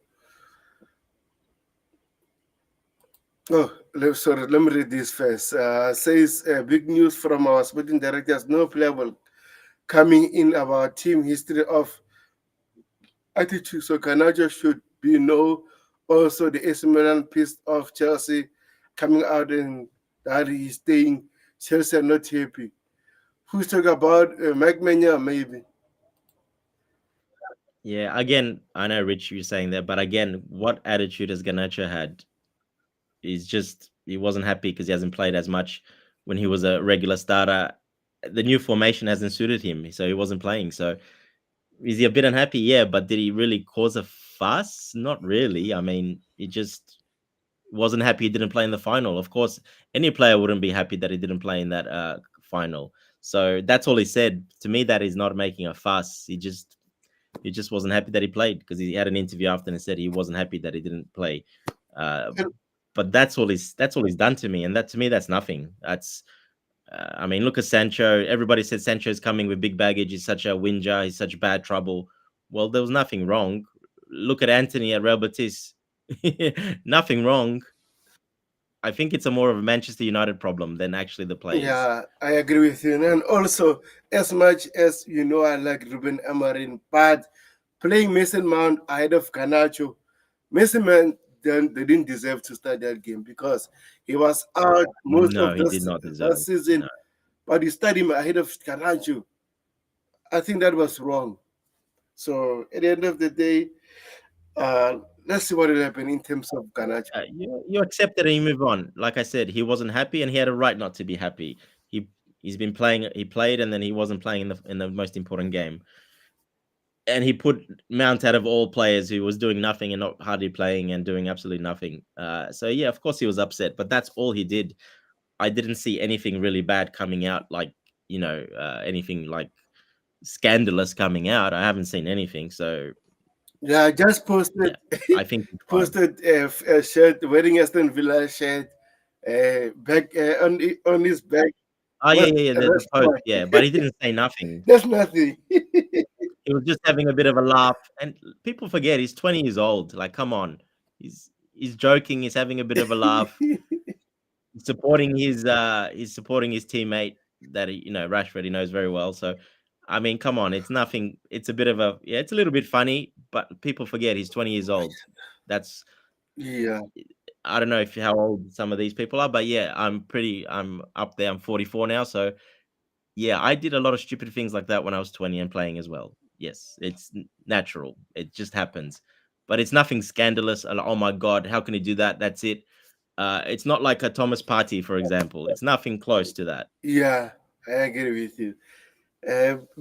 sorry, let me read this first. Says big news from our sporting directors. No player will coming in our team history of attitude. So Canajo should be no. Also, the AC Milan pissed off Chelsea coming out and that he's staying. Chelsea are not happy. Who's talking about Mike Mania? Maybe. Yeah, again, I know Rich, you're saying that, but again, what attitude has Garnacho had? He's just he wasn't happy because he hasn't played as much when he was a regular starter. The new formation hasn't suited him, so he wasn't playing. So is he a bit unhappy? Yeah, but did he really cause a fuss? Not really. I mean, he just wasn't happy he didn't play in the final. Of course, any player wouldn't be happy that he didn't play in that final. So that's all he said. To me, that is not making a fuss. He just wasn't happy that he played because he had an interview after and said he wasn't happy that he didn't play. Uh, but that's all he's done to me, and that to me that's nothing. That's I mean, look at Sancho. Everybody said Sancho's coming with big baggage. He's such a whinger. He's such bad trouble. Well, there was nothing wrong. Look at Anthony at Real Betis. Nothing wrong. I think it's a more of a Manchester United problem than actually the players. Yeah, I agree with you. And also, as much as you know, I like Ruben Amorim, but playing Mason Mount ahead of Canacho, Mason Mount they didn't deserve to start that game because he was out most No, of he did this not that deserve. season, No. but you start him ahead of Canacho. I think that was wrong. So at the end of the day, let's see what will happen in terms of Canacho. You accept it and you move on. Like I said, he wasn't happy and he had a right not to be happy. He's been playing. He played and then he wasn't playing in the most important game. And he put Mount out of all players who was doing nothing and not hardly playing and doing absolutely nothing. So yeah, of course he was upset, but that's all he did. I didn't see anything really bad coming out, like anything like scandalous coming out. I haven't seen anything. So Yeah, I just yeah, posted I think it's fine. posted a shirt wearing Aston Villa shirt, back on his back. Oh yeah, What yeah, yeah. a The post, restaurant. yeah, but he didn't say nothing. That's nothing. He was just having a bit of a laugh, and people forget he's 20 years old. Like, come on, he's joking. He's having a bit of a laugh. He's supporting his teammate that Rashford he knows very well. So, I mean, come on, it's nothing. It's a bit of a it's a little bit funny, but people forget he's 20 years old. That's Yeah, I don't know if how old some of these people are, but yeah, I'm up there. I'm 44 now, so yeah, I did a lot of stupid things like that when I was 20 and playing as well. Yes, it's natural. It just happens. But it's nothing scandalous. Oh my God, how can he do that? That's it. It's not like a Thomas Partey, for example. It's nothing close to that. yeah, I agree with you.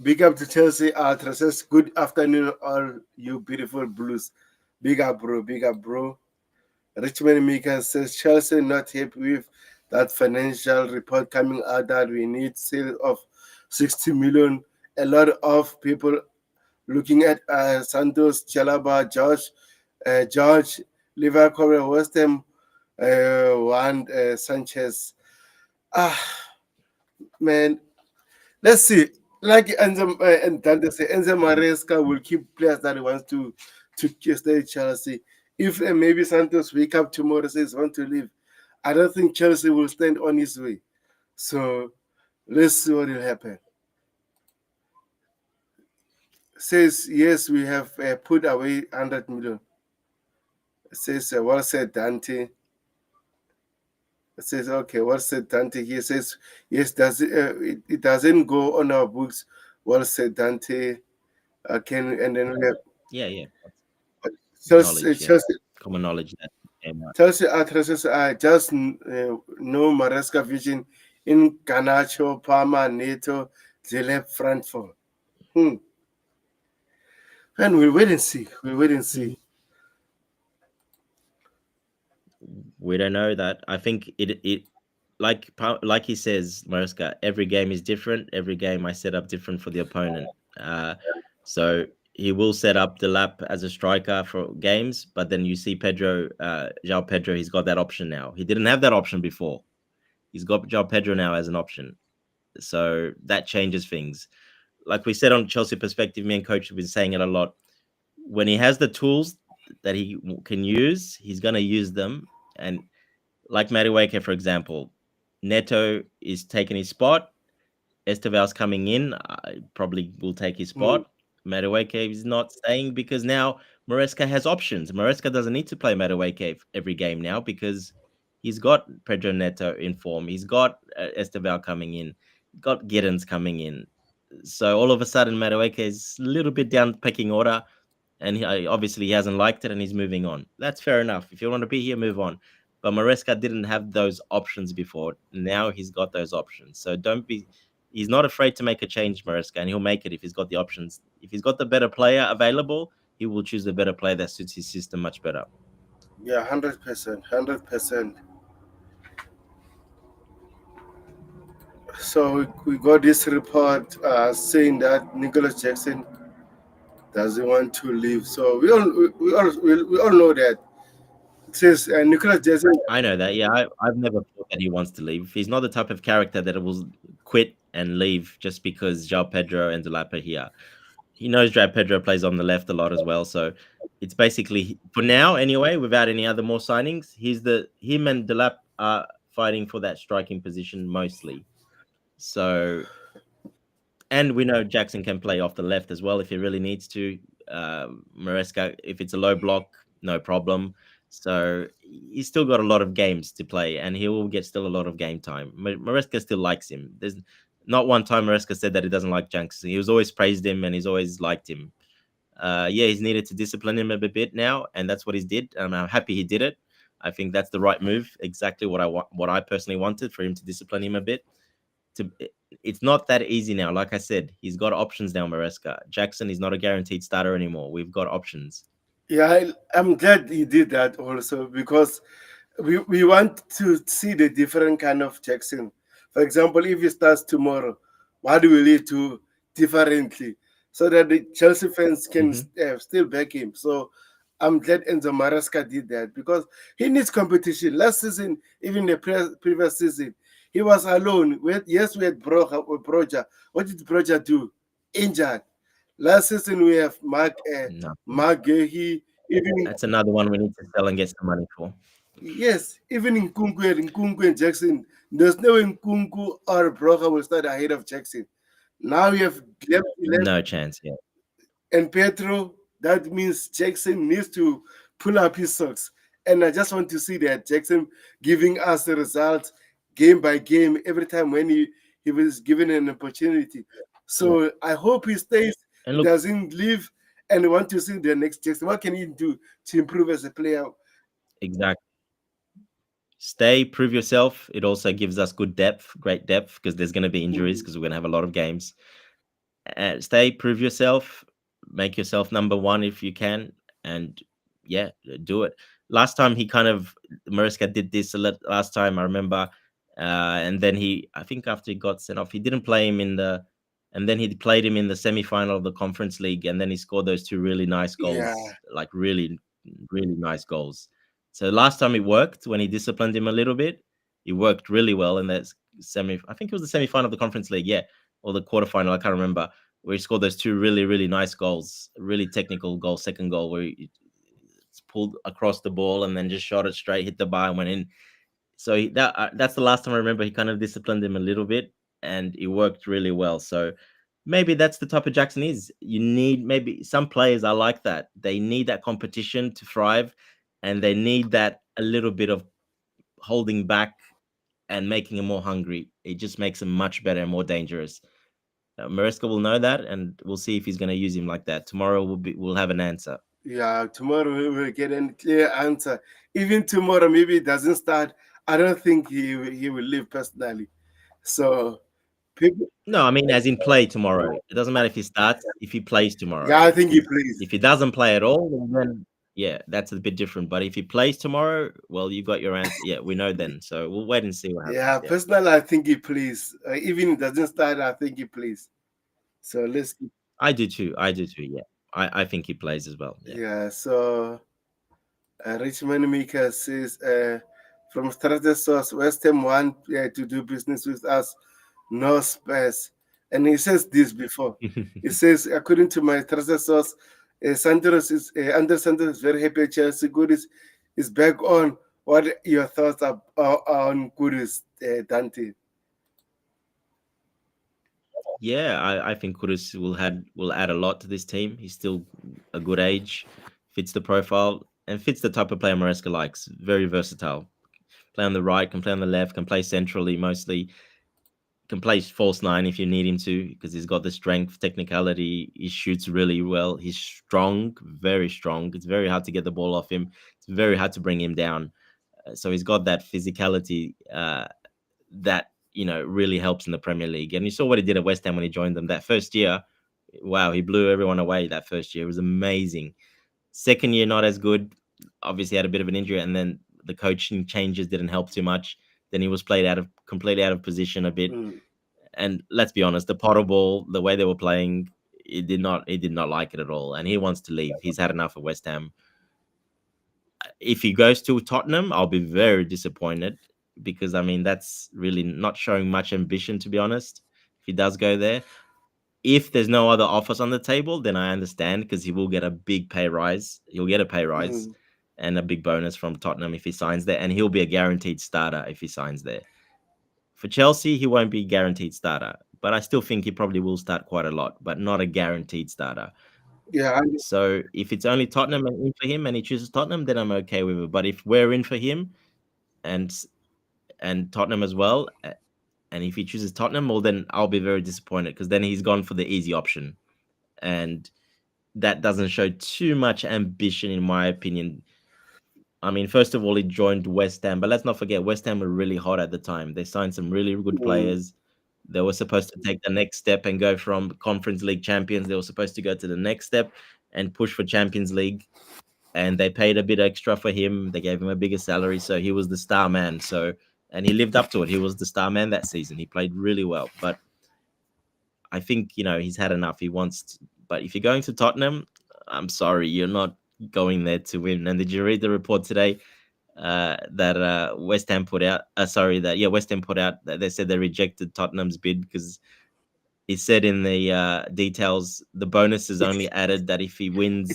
Big up to Chelsea Ultra says, good afternoon, all you beautiful blues. Big up, bro. Big up, bro. Richmond Mika says, Chelsea not happy with that financial report coming out that we need sales of 60 million. A lot of people looking at Santos, Chalaba, George, Liverpool, West Ham, and Sanchez. Ah, man, let's see. Like and Dante say, Enzo Maresca will keep players that he wants to stay at Chelsea. If maybe Santos wake up tomorrow says want to leave, I don't think Chelsea will stand on his way. So let's see what will happen. Says yes, we have put away 100 million. It says, well said, Dante. It says, okay, well said, Dante. He says, yes, it doesn't go on our books. Well said, Dante. And then we have Yeah. Chelsea, Knowledge, yeah. Common knowledge that came out. Chelsea addresses I just know Maresca vision in Ganacho, Parma, Neto, Zele, Frankfurt. And we'll wait and see. We don't know that. I think it like he says, Maresca, every game is different. Every game I set up different for the opponent. So he will set up Delap as a striker for games, but then you see Pedro, João Pedro, he's got that option now. He didn't have that option before. He's got João Pedro now as an option. So that changes things. Like we said on Chelsea Perspective, me and Coach have been saying it a lot. When he has the tools that he can use, he's going to use them. And like Madueke, for example, Neto is taking his spot. Esteval's coming in, probably will take his spot. Madueke is not staying because now Maresca has options. Maresca doesn't need to play Madueke every game now because he's got Pedro Neto in form. He's got Esteval coming in, got Giddens coming in. So all of a sudden, Madueke is a little bit down pecking order, and obviously he hasn't liked it and he's moving on. That's fair enough. If you want to be here, move on. But Maresca didn't have those options before. Now he's got those options. So he's not afraid to make a change, Maresca, and he'll make it if he's got the options. If he's got the better player available, he will choose the better player that suits his system much better. Yeah, 100%. So we got this report saying that Nicholas Jackson doesn't want to leave. So we all know that. It says Nicholas Jackson. I know that. Yeah, I've never thought that he wants to leave. He's not the type of character that will quit and leave just because João Pedro and Delap are here. He knows João Pedro plays on the left a lot as well. So it's basically, for now anyway, without any other more signings, him and Delap are fighting for that striking position mostly. So, and we know Jackson can play off the left as well if he really needs to. Maresca, if it's a low block, no problem. So he's still got a lot of games to play, and he will get still a lot of game time. Maresca still likes him. There's not one time Maresca said that he doesn't like Jackson. He was always praised him, and he's always liked him. He's needed to discipline him a bit now, and that's what he did. And I'm happy he did it. I think that's the right move. Exactly what I personally wanted, for him to discipline him a bit. It's not that easy now. Like I said, he's got options now, Maresca. Jackson is not a guaranteed starter anymore. We've got options. Yeah, I'm glad he did that also because we want to see the different kind of Jackson. For example, if he starts tomorrow, what will he do differently so that the Chelsea fans can still back him? So I'm glad Enzo Maresca did that because he needs competition. Last season, even the previous season, he was alone. We had Broja. What did Broja do? Injured. Last season we have Mark Gehi. That's another one we need to sell and get some money for. Yes, even in Nkunku and Jackson, there's no way Nkunku or Broja will start ahead of Jackson. Now we have left 11. No chance, yeah. And Pedro, that means Jackson needs to pull up his socks. And I just want to see that Jackson giving us the results game by game every time when he was given an opportunity. So I hope he stays, he doesn't leave, and want to see the next Jackson. What can he do to improve as a player? Exactly. Stay, prove yourself. It also gives us great depth, because there's going to be injuries because we're going to have a lot of games. Stay, prove yourself, make yourself number one if you can, and do it. Last time Maresca did this last time, I remember, and then I think after he got sent off, he didn't play him and then he played him in the semi-final of the Conference League, and then he scored those two really nice goals, like really, really nice goals. So last time it worked when he disciplined him a little bit. It worked really well in that I think it was the semi-final of the Conference League, or the quarterfinal, I can't remember, where he scored those two really, really nice goals, really technical goal, second goal, where he pulled across the ball and then just shot it straight, hit the bar and went in. So that's the last time I remember he kind of disciplined him a little bit, and it worked really well. So maybe that's the type of Jackson is. You need, maybe some players are like that. They need that competition to thrive. and they need that a little bit of holding back and making him more hungry. It just makes him much better and more dangerous. Maresca will know that, and we'll see if he's going to use him like that. Tomorrow we'll have an answer. Yeah, tomorrow we will get a clear answer. Even tomorrow, maybe it doesn't start. I don't think he will leave personally. So people, No, I mean as in play tomorrow. It doesn't matter if he starts, if he plays tomorrow. yeah, I think he plays. If he doesn't play at all, then yeah, that's a bit different. But if he plays tomorrow, well, you got your answer. Yeah, we know then. So we'll wait and see what happens. Yeah, personally, I think he plays. Even if it doesn't start, I think he plays. So let's. I do too. Yeah, I think he plays as well. Yeah. So Richmond Maker says from started source, West Ham want to do business with us, no Spurs. And he says this before. He says, according to my trusted source, Under Santos is very happy. Chelsea Goodis is back on. What are your thoughts are on Goodis, Dante? Yeah, I think Kudus will add a lot to this team. He's still a good age, fits the profile, and fits the type of player Maresca likes. Very versatile. Play on the right, can play on the left, can play centrally mostly. Can play false nine if you need him to, because he's got the strength, technicality. He shoots really well. He's strong, very strong. It's very hard to get the ball off him. It's very hard to bring him down. So he's got that physicality that really helps in the Premier League. And you saw what he did at West Ham when he joined them that first year. Wow, he blew everyone away that first year. It was amazing. Second year, not as good. Obviously had a bit of an injury, and then the coaching changes didn't help too much. Then he was played completely out of position a bit. And let's be honest, the Potter ball, the way they were playing, he did not like it at all. And he wants to leave. He's had enough of West Ham. If he goes to Tottenham, I'll be very disappointed, because I mean that's really not showing much ambition, to be honest. If he does go there, if there's no other offers on the table, then I understand, because he will get a big pay rise. He'll get a pay rise and a big bonus from Tottenham if he signs there, and he'll be a guaranteed starter if he signs there. For Chelsea, he won't be a guaranteed starter, but I still think he probably will start quite a lot, but not a guaranteed starter. Yeah. So if it's only Tottenham and in for him, and he chooses Tottenham, then I'm okay with it. But if we're in for him, and Tottenham as well, and if he chooses Tottenham, well, then I'll be very disappointed, because then he's gone for the easy option, and that doesn't show too much ambition, in my opinion. I mean, first of all, he joined West Ham, but let's not forget, West Ham were really hot at the time. They signed some really good players. They were supposed to take the next step and go from Conference League champions. They were supposed to go to the next step and push for Champions League. And they paid a bit extra for him. They gave him a bigger salary, so he was the star man. And he lived up to it. He was the star man that season. He played really well. But I think, he's had enough. But if you're going to Tottenham, I'm sorry, you're not going there to win. And did you read the report today that West Ham put out? West Ham put out that they said they rejected Tottenham's bid, because he said in the details the bonus is only added that if he wins the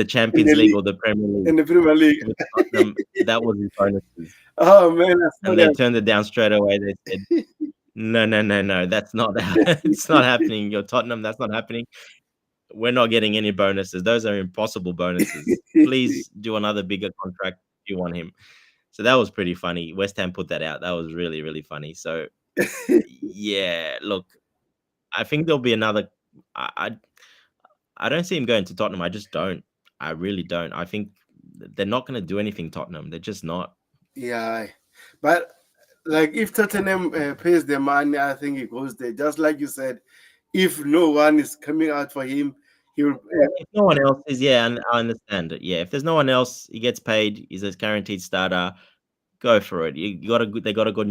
Champions League or the Premier League. In the Premier League. Tottenham, that was his bonuses. Oh man, and they turned it down straight away. They said, no, that's not it's not happening. You're Tottenham, that's not happening. We're not getting any bonuses. Those are impossible bonuses. Please do another bigger contract if you want him. So that was pretty funny. West Ham put that out. That was really, really funny. So yeah, look, I think there'll be another. I don't see him going to Tottenham. I just don't. I really don't. I think they're not going to do anything, Tottenham. They're just not. Yeah, but like if Tottenham pays the money, I think he goes there. Just like you said, if no one is coming out for him, he will. If no one else is, and I understand it. Yeah, if there's no one else, he gets paid. He's a guaranteed starter. Go for it. They got a good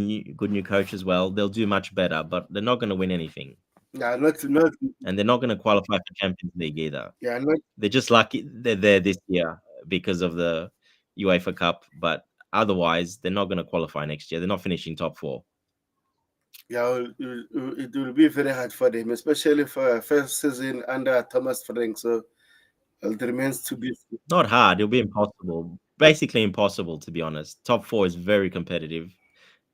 new coach as well. They'll do much better, but they're not going to win anything. Yeah, and they're not going to qualify for Champions League either. Yeah, they're just lucky they're there this year because of the UEFA Cup, but otherwise they're not going to qualify next year. They're not finishing top 4. Yeah, it will be very hard for them, especially for first season under Thomas Frank. So it remains to be not hard. It'll be impossible. Basically impossible, to be honest. Top 4 is very competitive,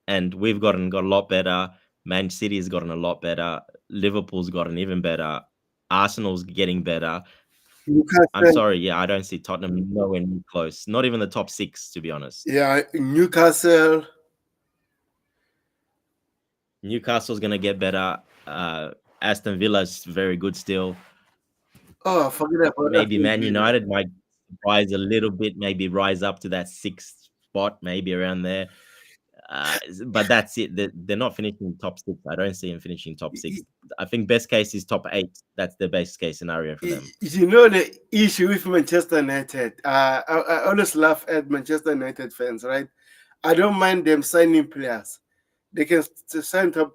and we've got a lot better. Man City has gotten a lot better. Liverpool's gotten even better. Arsenal's getting better. I'm Newcastle, sorry, yeah, I don't see Tottenham nowhere near close. Not even the top 6, to be honest. yeah, Newcastle. Newcastle's gonna get better. Aston Villa's very good still. Oh, forget about Maybe Aston Man Villa. United might rise a little bit, maybe rise up to that 6th spot, maybe around there. But that's it. They're not finishing top 6. I don't see them finishing top 6. I think best case is top 8. That's the best case scenario for them. You know the issue with Manchester United. I always laugh at Manchester United fans, right? I don't mind them signing players. They can sign top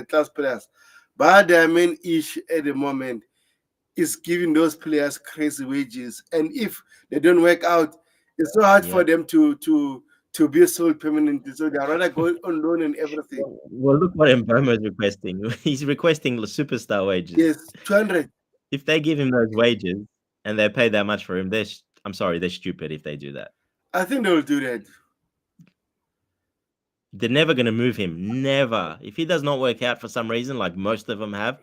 class players, but their main issue at the moment is giving those players crazy wages. And if they don't work out, it's so hard for them to be sold permanently. So they rather go on loan and everything. Well, look what Mboma is requesting. He's requesting the superstar wages. Yes, 200. If they give him those wages and they pay that much for him, I'm sorry, they're stupid if they do that. I think they will do that. They're never going to move him. Never. If he does not work out for some reason, like most of them have,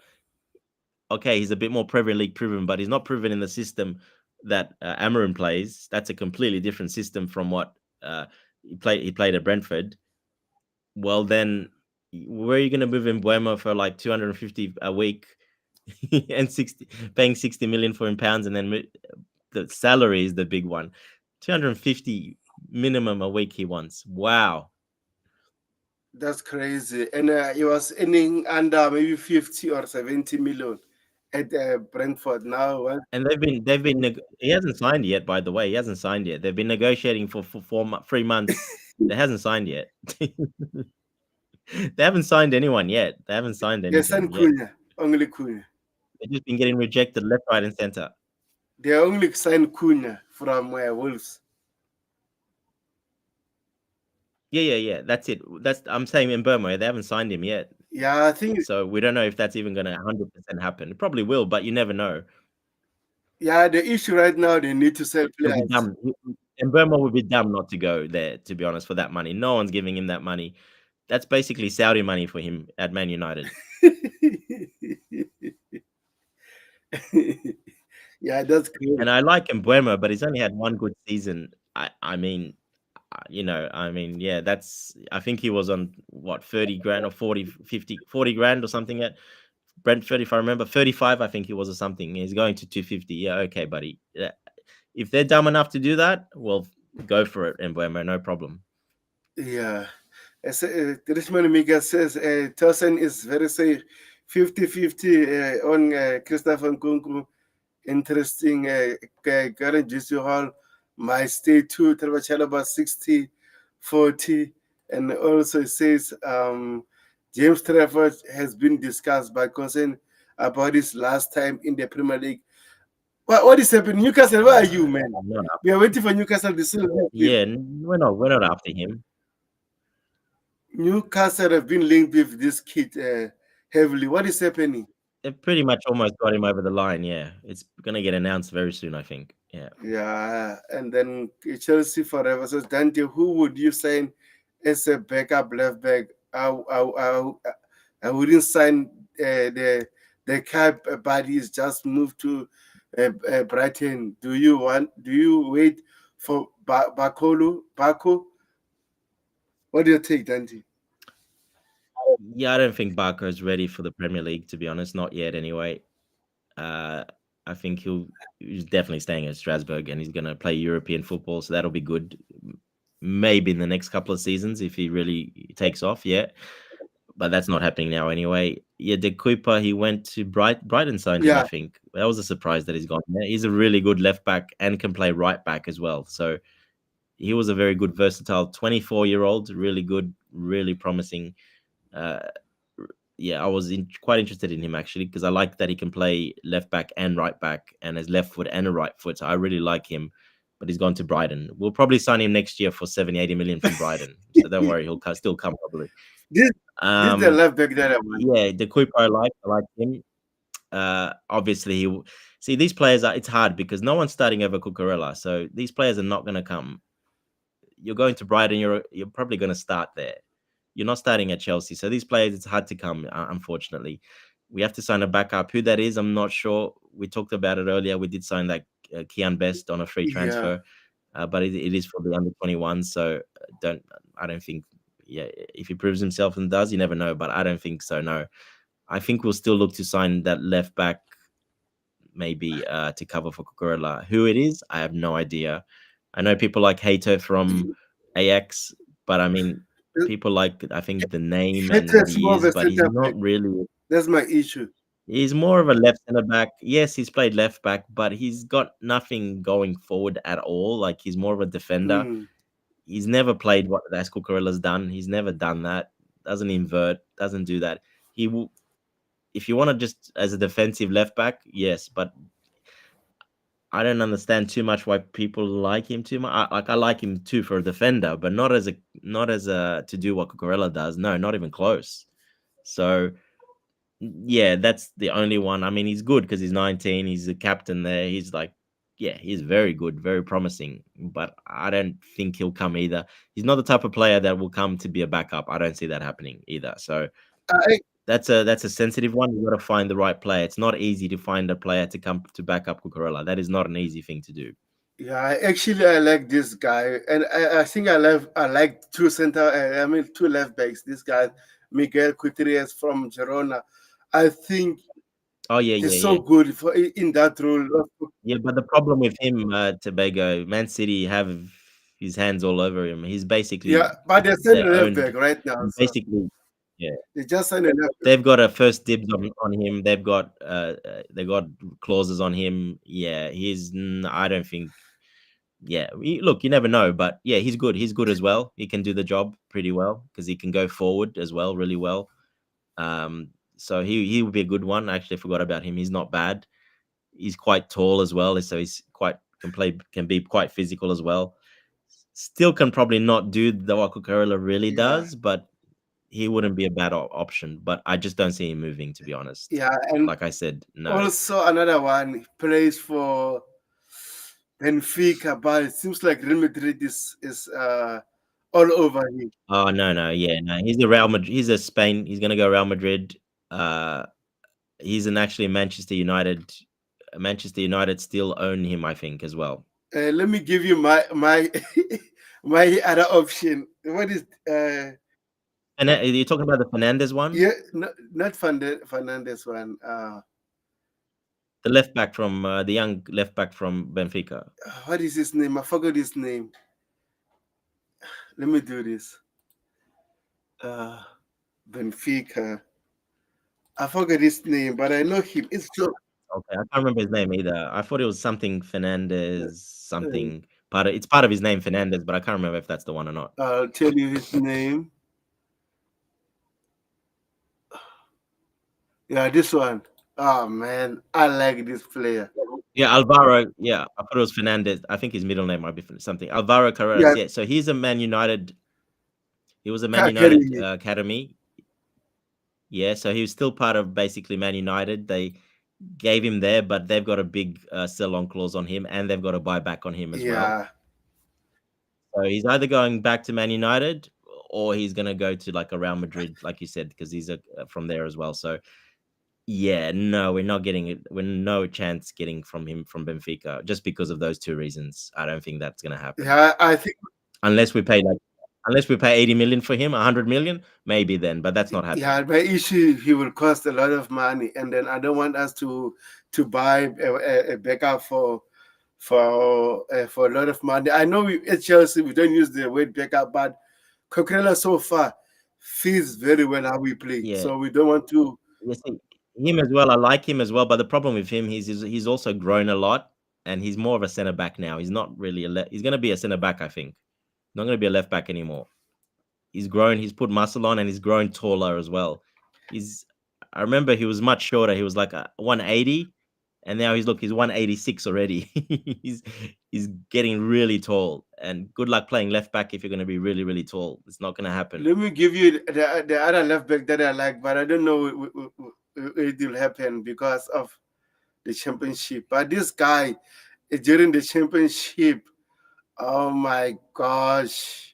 okay, he's a bit more Premier League proven, but he's not proven in the system that Amarin plays. That's a completely different system from what he played at Brentford. Well, then, where are you going to move Mbeumo for like 250 a week and paying 60 million for him pounds, and then the salary is the big one. 250 minimum a week he wants. Wow. That's crazy. And he was earning under maybe 50 or 70 million at Brentford now. And he hasn't signed yet, by the way. He hasn't signed yet. They've been negotiating for 3 months. They hasn't signed yet. They haven't signed anyone yet. They haven't signed anyone. They signed Cunha, only Cunha. They've just been getting rejected left, right, and center. They only signed Cunha from Wolves. Yeah. That's it. I'm saying in Burma, they haven't signed him yet. Yeah, I think so. We don't know if that's even going to 100% happen. It probably will, but you never know. Yeah, the issue right now, they need to sell players. And Burma would be dumb not to go there, to be honest, for that money. No one's giving him that money. That's basically Saudi money for him at Man United. Yeah, that's good. And I like Mbeumo, but he's only had one good season. I mean, yeah, I think he was on, 30 grand or 40 grand or something at Brentford, if I remember. 35, I think he was or something. He's going to 250. Yeah, okay, buddy. If they're dumb enough to do that, well, go for it, Mbeumo, no problem. Yeah. As Richmond Miguel says, Tosin is very safe. 50-50 on Christopher Nkunku. Interesting. Garen Jesse Hall might stay too. Trevor Chalobah 60-40. And also it says James Trafford has been discussed by concern about his last time in the Premier League. What is happening? Newcastle, where are you, man? We are waiting for Newcastle to see. Yeah, we're not after him. Newcastle have been linked with this kid heavily. What is happening? They pretty much almost got him over the line. Yeah, it's going to get announced very soon, I think. Yeah. Yeah, and then Chelsea forever says, Dante, who would you sign as a backup left back? I wouldn't sign the cap buddies. Just moved to Brighton. Do you wait for Baco? What do you think, Dante? Yeah, I don't think Barker is ready for the Premier League, to be honest. Not yet, anyway. I think he's definitely staying at Strasbourg, and he's going to play European football, so that'll be good. Maybe in the next couple of seasons if he really takes off, yeah. But that's not happening now anyway. Yeah, De Kuyper, he went to Brighton signed him, I think. That was a surprise that he's gone there. He's a really good left back and can play right back as well. So he was a very good, versatile 24-year-old, really good, really promising. I was quite interested in him, actually, because I like that he can play left back and right back and has left foot and a right foot. So I really like him, but he's gone to Brighton. We'll probably sign him next year for 70-80 million from Brighton. So don't worry, he'll still come probably. This is the left back that I want. Yeah, the Kuyper I like him. Obviously, these players it's hard because no one's starting over Cucurella. So these players are not going to come. You're going to Brighton, you're probably going to start there. You're not starting at Chelsea. So these players, it's hard to come, unfortunately. We have to sign a backup. Who that is, I'm not sure. We talked about it earlier. We did sign that Kian Best on a free Yeah. transfer, but it is for the under 21. So I don't think. Yeah, if he proves himself and does, you never know. But I don't think so. No, I think we'll still look to sign that left back, maybe to cover for Cucurella. Who it is, I have no idea. I know people like Hato from Ajax, but I mean, people like, I think, the name and what It's he more of is, a but he's center not back. really. That's my issue. He's more of a left center back. Yes, he's played left back, but he's got nothing going forward at all. Like, he's more of a defender. Mm. He's never played what that's Cucurella's done. He's never done that. Doesn't invert. Doesn't do that. He will. If you want to just as a defensive left back, yes, but I don't understand too much why people like him too much. I like him too for a defender, but not as a to do what Cucurella does. No, not even close. So yeah, that's the only one. I mean, he's good because he's 19. He's the captain there. He's like, yeah, he's very good, very promising. But I don't think he'll come either. He's not the type of player that will come to be a backup. I don't see that happening either. So I, that's a sensitive one. You got to find the right player. It's not easy to find a player to come to back up Cucurella. That is not an easy thing to do. yeah, I like this guy, and I think I like two two left backs. This guy, Miguel Gutierrez from Girona. I think Oh yeah, he's yeah, so yeah, good in that role. yeah. But the problem with him, Tobago, Man City have his hands all over him. He's basically Yeah, but they're their sending a left back owned. right now, so Basically, yeah. they just signed a left back. They've got a first dibs on him. They got clauses on him. Yeah, I don't think. Yeah, look, you never know, but yeah, he's good. He's good as well. He can do the job pretty well because he can go forward as well, really well. So he would be a good one. I actually forgot about him. He's not bad. He's quite tall as well, so he's quite can be quite physical as well. Still can probably not do the what Cucurella really Yeah, does, but he wouldn't be a bad option. But I just don't see him moving, to be honest. yeah, and Like I said, no. also another one plays for Benfica, but it seems like Real Madrid is all over him. Oh no, yeah, no. He's a Real Madrid. He's a Spain. He's gonna go Real Madrid. He's actually Manchester United. Manchester United still own him, I think, as well. Let me give you my my other option. What is And you're talking about the Fernandez one, yeah, not Fernandez one. the left back from the young left back from Benfica. What is his name? I forgot his name. Let me do this. Benfica. I forgot his name, but I know him. It's so. Okay, I can't remember his name either. I thought it was something Fernandez, something. It's part of his name, Fernandez, but I can't remember if that's the one or not. I'll tell you his name. Yeah, this one. Oh man, I like this player. Yeah, Alvaro. Yeah, I thought it was Fernandez. I think his middle name might be something. Alvaro Carreras. Yeah, so he's a Man United. He was a Man United academy. Yeah, so he was still part of basically Man United. They gave him there, but they've got a big sell-on clause on him, and they've got a buyback on him as well. So he's either going back to Man United, or he's going to go to like a Real Madrid, like you said, because he's from there as well. So yeah, no, we're not getting it. We're no chance getting from him from Benfica just because of those two reasons. I don't think that's going to happen. Yeah, I think unless we pay 80 million for him, 100 million, maybe then, but that's not happening. Yeah, my issue, he will cost a lot of money, and then I don't want us to buy a backup for a lot of money. I know at Chelsea we don't use the word backup, but Cucurella so far fits very well how we play. Yeah. So we don't want to. Yes, him as well. I like him as well, but the problem with him, he's also grown a lot, and he's more of a center back now. He's not really he's going to be a center back, I think. Not going to be a left back anymore. He's grown. He's put muscle on, and he's grown taller as well. I remember he was much shorter. He was like 180, and now he's 186 already. he's getting really tall. And good luck playing left back if you're going to be really, really tall. It's not going to happen. Let me give you the other left back that I like, but I don't know it will happen because of the championship. But this guy, during the championship, oh my gosh.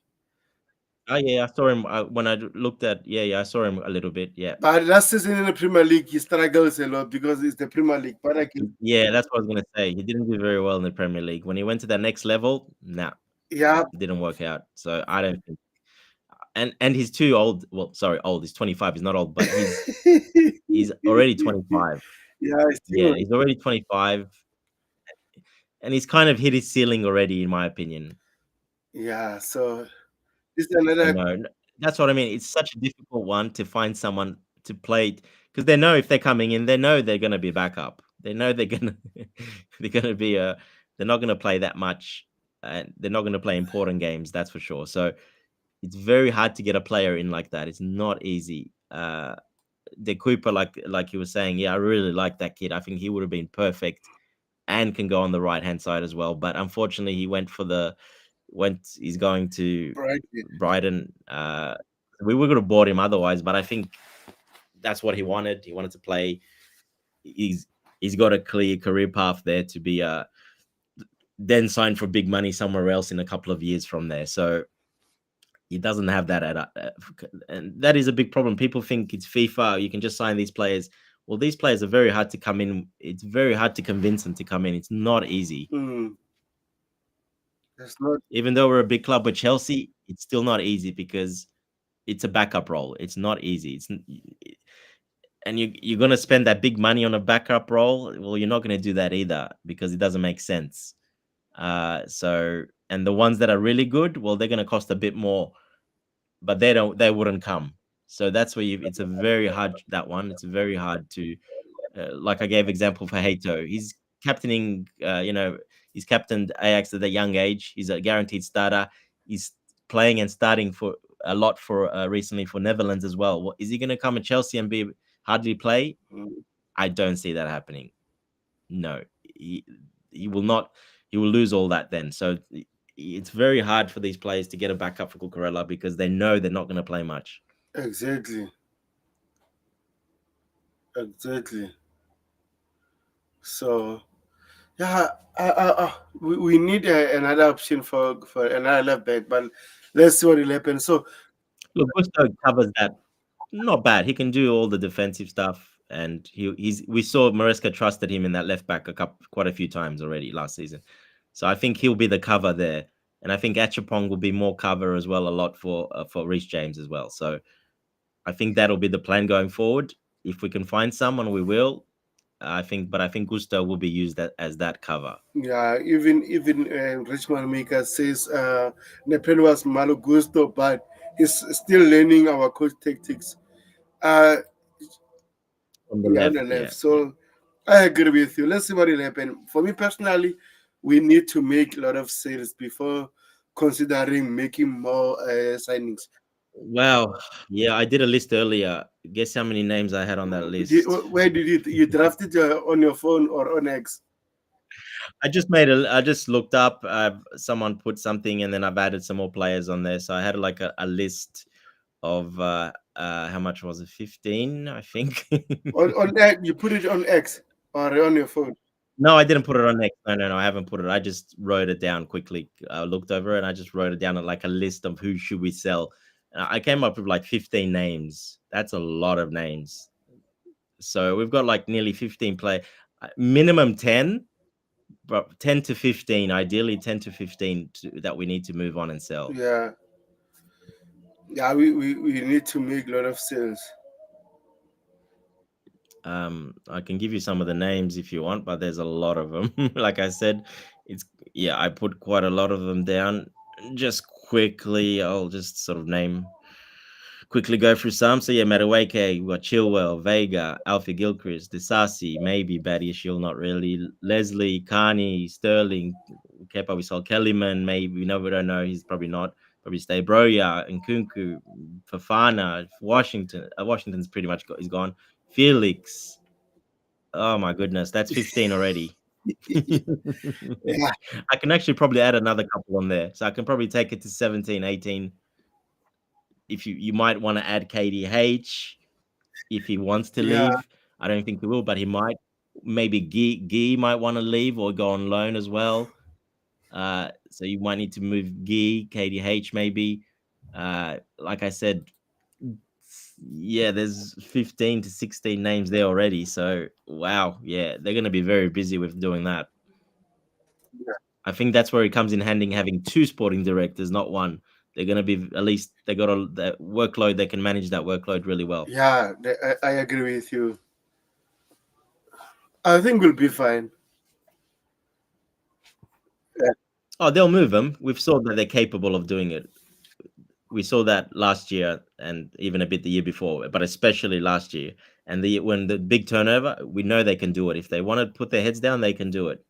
Oh yeah, I saw him when I looked at. Yeah, I saw him a little bit. Yeah, But last season in the Premier League, he struggles a lot because it's the Premier League. But yeah, that's what I was gonna say. He didn't do very well in the Premier League. When he went to that next level, nah, yeah, it didn't work out. So I don't think. And he's too old. Well, sorry, old. He's 25. He's not old, but he's already 25. yeah, Yeah, still, he's already 25, and he's kind of hit his ceiling already, in my opinion. yeah. So this is So another. no, that's what I mean. It's such a difficult one to find someone to play because they know if they're coming in, they know they're going to be backup. They know they're gonna they're gonna be they're not going to play that much, and they're not going to play important games. That's for sure. So it's very hard to get a player in like that. It's not easy. De Cooper, like you were saying, yeah, I really like that kid. I think he would have been perfect and can go on the right hand side as well. But unfortunately, he he's going to Right. Brighton. We would have bought him otherwise, but I think that's what he wanted. He wanted to play. He's got a clear career path there to be then signed for big money somewhere else in a couple of years from there. So he doesn't have that and that is a big problem. People think it's FIFA. You can just sign these players. Well, these players are very hard to come in. It's very hard to convince them to come in. It's not easy. That's not. Even though we're a big club with Chelsea, it's still not easy because it's a backup role. It's not easy. And you're going to spend that big money on a backup role. Well, you're not going to do that either because it doesn't make sense. And the ones that are really good, well, they're going to cost a bit more, but they wouldn't come. So that's where it's a very hard, that one. It's very hard to, like I gave example for Hato. He's captaining, he's captained Ajax at a young age. He's a guaranteed starter. He's playing and starting for a lot for recently for Netherlands as well. Is he going to come at Chelsea and be hardly play? I don't see that happening. No, he will not. He will lose all that then. So it's very hard for these players to get a backup for Cucurella because they know they're not going to play much. Exactly. So, yeah, we need another option for another left back, but let's see what will happen. So, look, Gusto covers that. Not bad. He can do all the defensive stuff, and we saw Maresca trusted him in that left back quite a few times already last season. So I think he'll be the cover there, and I think Achapong will be more cover as well, a lot for Reece James as well. So I think that'll be the plan going forward. If we can find someone, we will. I think Gusto will be used as that cover. Yeah, even Richmond Maker says the plan was Malo Gusto, but he's still learning our coach tactics. On the left. Yeah. So I agree with you. Let's see what will happen. For me personally, we need to make a lot of sales before considering making more signings. Wow. Yeah, I did a list earlier. Guess how many names I had on that list? Where did you draft it on your phone or on X? I just looked up. Someone put something, and then I've added some more players on there. So I had like a list of how much was it? 15, I think. on X, you put it on X or on your phone? No, I didn't put it on X. No, I haven't put it. I just wrote it down quickly. I looked over it and I just wrote it down at like a list of who should we sell. I came up with like 15 names. That's a lot of names. So we've got like nearly 15 minimum 10, but 10 to 15, ideally 10 to 15 that we need to move on and sell. Yeah, we need to make a lot of sales. I can give you some of the names if you want, but there's a lot of them. Like I said, I put quite a lot of them down. Just quickly, I'll just sort of quickly go through some. So yeah, Madueke, we got Chilwell, Vega, Alfie Gilchrist, Disasi, maybe Badiashile, not really. Leslie, Carney, Sterling, Kepa, we saw Kellyman, maybe we don't know. He's probably not. Probably stay Broya, Nkunku, Fafana, Washington. Washington's pretty much he's gone. Felix. Oh my goodness, that's 15 already. Yeah. I can actually probably add another couple on there. So I can probably take it to 17, 18. If you might want to add KDH if he wants to leave. I don't think he will, but he might. Maybe Guy might want to leave or go on loan as well. So you might need to move Guy, KDH maybe. Like I said, yeah, there's 15 to 16 names there already. So wow, yeah, they're going to be very busy with doing that. Yeah. I think that's where it comes in handy having two sporting directors, not one. They're going to be at least they got the workload. They can manage that workload really well. Yeah, I agree with you. I think we'll be fine. Yeah. Oh, they'll move them. We've saw that they're capable of doing it. We saw that last year and even a bit the year before, but especially last year. And when the big turnover, we know they can do it. If they want to put their heads down, they can do it.